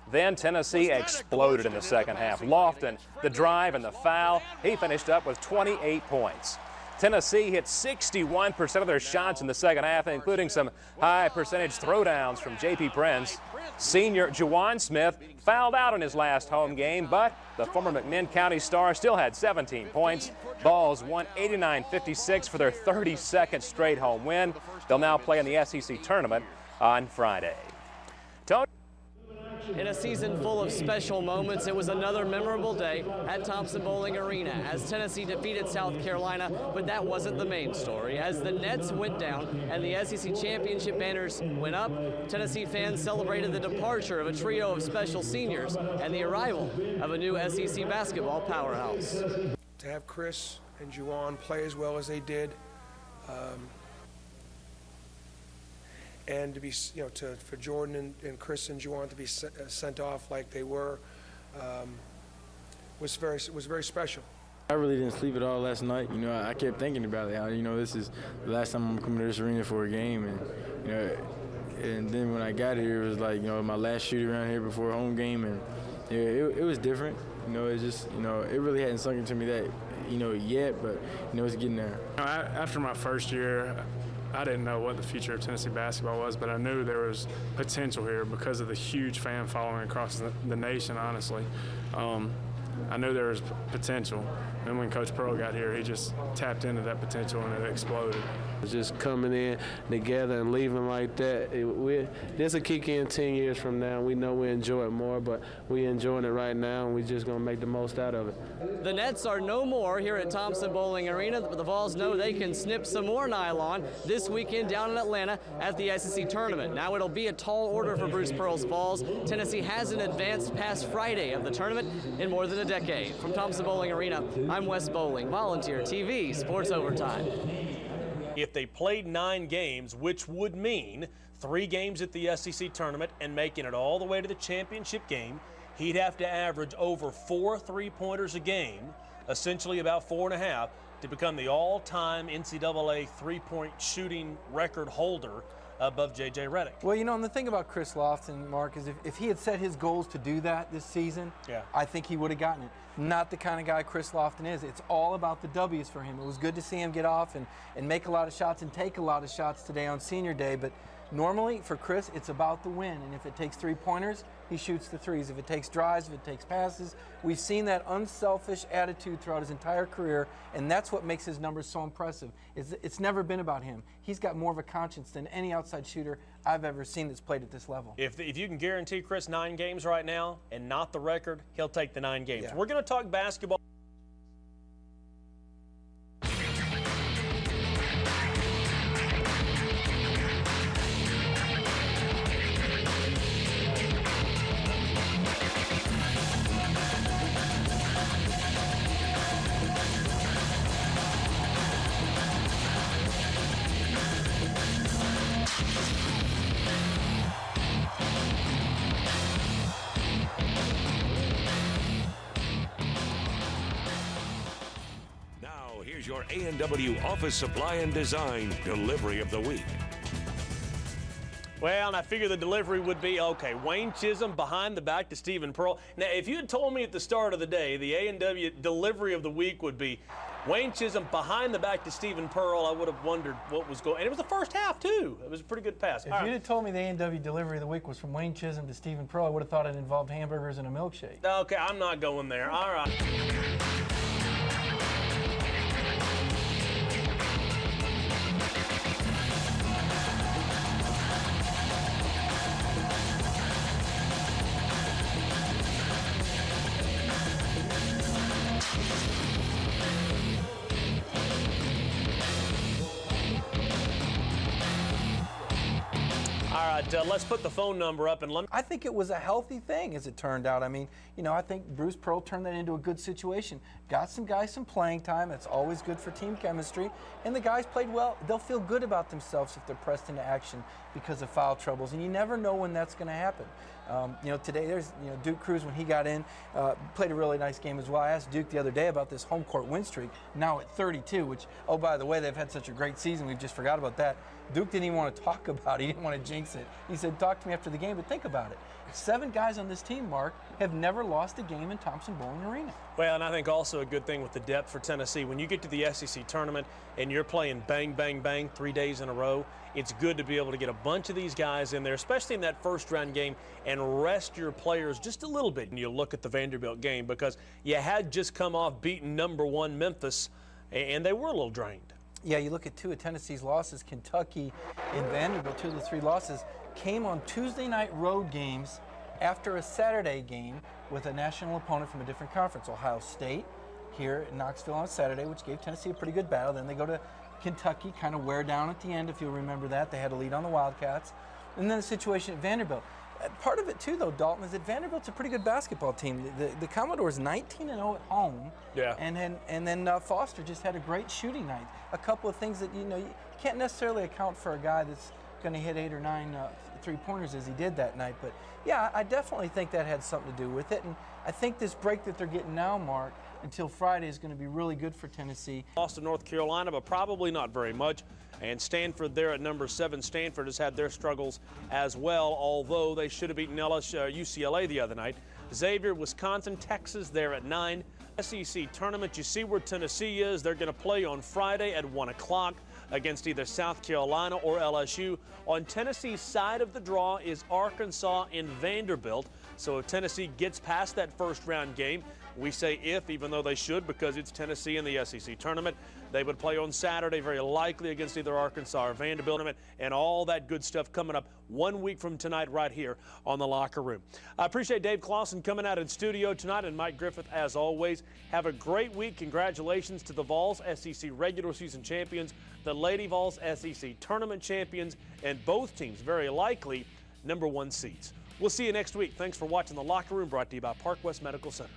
Then Tennessee exploded in the second half. Lofton, the drive and the foul. He finished up with 28 points. Tennessee hit 61% of their shots in the second half, including some high percentage throwdowns from J.P. Prince. Senior Juwan Smith fouled out in his last home game, but the former McMinn County star still had 17 points. Vols won 89-56 for their 32nd straight home win. They'll now play in the SEC tournament on Friday. Tony. In a season full of special moments, it was another memorable day at Thompson-Boling Arena as Tennessee defeated South Carolina, but that wasn't the main story. As the nets went down and the SEC championship banners went up, Tennessee fans celebrated the departure of a trio of special seniors and the arrival of a new SEC basketball powerhouse. to have Chris and Juwan play as well as they did, and to be, for Jordan and Chris and Juwan to be sent off like they were, was very special. I really didn't sleep at all last night. I kept thinking about it. This is the last time I'm coming to this arena for a game, and and then when I got here, it was like my last shoot around here before a home game, and it was different. It's just it really hadn't sunk into me that yet, but it's getting there. After my first year, I didn't know what the future of Tennessee basketball was, but I knew there was potential here because of the huge fan following across the nation, honestly. I knew there was potential. And when Coach Pearl got here, he just tapped into that potential and it exploded. Just coming in together and leaving like that, this will kick in 10 years from now. We know we enjoy it more, but we're enjoying it right now, and we're just going to make the most out of it. The Nets are no more here at Thompson Bowling Arena, but the Vols know they can snip some more nylon this weekend down in Atlanta at the SEC tournament. Now it'll be a tall order for Bruce Pearl's Vols. Tennessee hasn't advanced past Friday of the tournament in more than a decade. From Thompson Bowling Arena, I'm Wes Bowling, Volunteer TV, Sports Overtime. If they played 9 games, which would mean 3 games at the SEC tournament and making it all the way to the championship game, he'd have to average over 4 3-pointers a game, essentially about 4.5, to become the all-time NCAA 3-point shooting record holder above J.J. Redick. Well, and the thing about Chris Lofton, Mark, is if he had set his goals to do that this season, I think he would have gotten it. Not the kind of guy Chris Lofton is. It's all about the W's for him. It was good to see him get off and make a lot of shots and take a lot of shots today on senior day, but normally for Chris, it's about the win, and if it takes 3-pointers, he shoots the threes. If it takes drives, if it takes passes, we've seen that unselfish attitude throughout his entire career, and that's what makes his numbers so impressive. It's never been about him. He's got more of a conscience than any outside shooter I've ever seen that's played at this level. If you can guarantee Chris 9 games right now and not the record, he'll take the 9 games. Yeah. We're going to talk basketball. Your A&W Office Supply and Design Delivery of the Week. Well, and I figured the delivery would be, okay, Wayne Chisholm behind the back to Stephen Pearl. Now, if you had told me at the start of the day the A&W delivery of the week would be Wayne Chisholm behind the back to Stephen Pearl, I would have wondered what was going on. And it was the first half, too. It was a pretty good pass. If you'd have told me the A&W delivery of the week was from Wayne Chisholm to Stephen Pearl, I would have thought it involved hamburgers and a milkshake. Okay, I'm not going there. All right. Let's put the phone number up and let me. I think it was a healthy thing, as it turned out. I mean, I think Bruce Pearl turned that into a good situation. Got some guys some playing time. That's always good for team chemistry. And the guys played well. They'll feel good about themselves if they're pressed into action because of foul troubles. And you never know when that's going to happen. Today there's, Duke Cruz, when he got in, played a really nice game as well. I asked Duke the other day about this home court win streak, now at 32, which, oh, by the way, they've had such a great season. We've just forgot about that. Duke didn't even want to talk about it. He didn't want to jinx it. He said, talk to me after the game, but think about it. 7 guys on this team, Mark, have never lost a game in Thompson Bowling Arena. Well, and I think also a good thing with the depth for Tennessee, when you get to the SEC tournament and you're playing bang, bang, bang 3 days in a row, it's good to be able to get a bunch of these guys in there, especially in that first-round game, and rest your players just a little bit. And you look at the Vanderbilt game because you had just come off beating #1 Memphis, and they were a little drained. Yeah, you look at 2 of Tennessee's losses, Kentucky and Vanderbilt, 2 of the 3 losses, came on Tuesday night road games after a Saturday game with a national opponent from a different conference, Ohio State, here in Knoxville on Saturday, which gave Tennessee a pretty good battle. Then they go to Kentucky, kind of wear down at the end, if you'll remember that. They had a lead on the Wildcats. And then the situation at Vanderbilt. Part of it too, though, Dalton, is that Vanderbilt's a pretty good basketball team. The Commodores 19-0 at home. Yeah. And then Foster just had a great shooting night. A couple of things that you can't necessarily account for a guy that's going to hit 8 or 9 3-pointers as he did that night. But yeah, I definitely think that had something to do with it. And I think this break that they're getting now, Mark, until Friday is going to be really good for Tennessee. Lost to North Carolina, but probably not very much. And Stanford there at number 7. Stanford has had their struggles as well, although they should have beaten UCLA the other night. Xavier, Wisconsin, Texas there at 9. SEC tournament, you see where Tennessee is. They're going to play on Friday at 1 o'clock against either South Carolina or LSU. On Tennessee's side of the draw is Arkansas and Vanderbilt. So if Tennessee gets past that first round game, we say if, even though they should, because it's Tennessee in the SEC tournament. They would play on Saturday, very likely against either Arkansas or Vanderbilt, and all that good stuff coming up 1 week from tonight right here on The Locker Room. I appreciate Dave Clawson coming out in studio tonight, and Mike Griffith, as always. Have a great week. Congratulations to the Vols SEC regular season champions, the Lady Vols SEC tournament champions, and both teams very likely #1 seeds. We'll see you next week. Thanks for watching The Locker Room, brought to you by Park West Medical Center.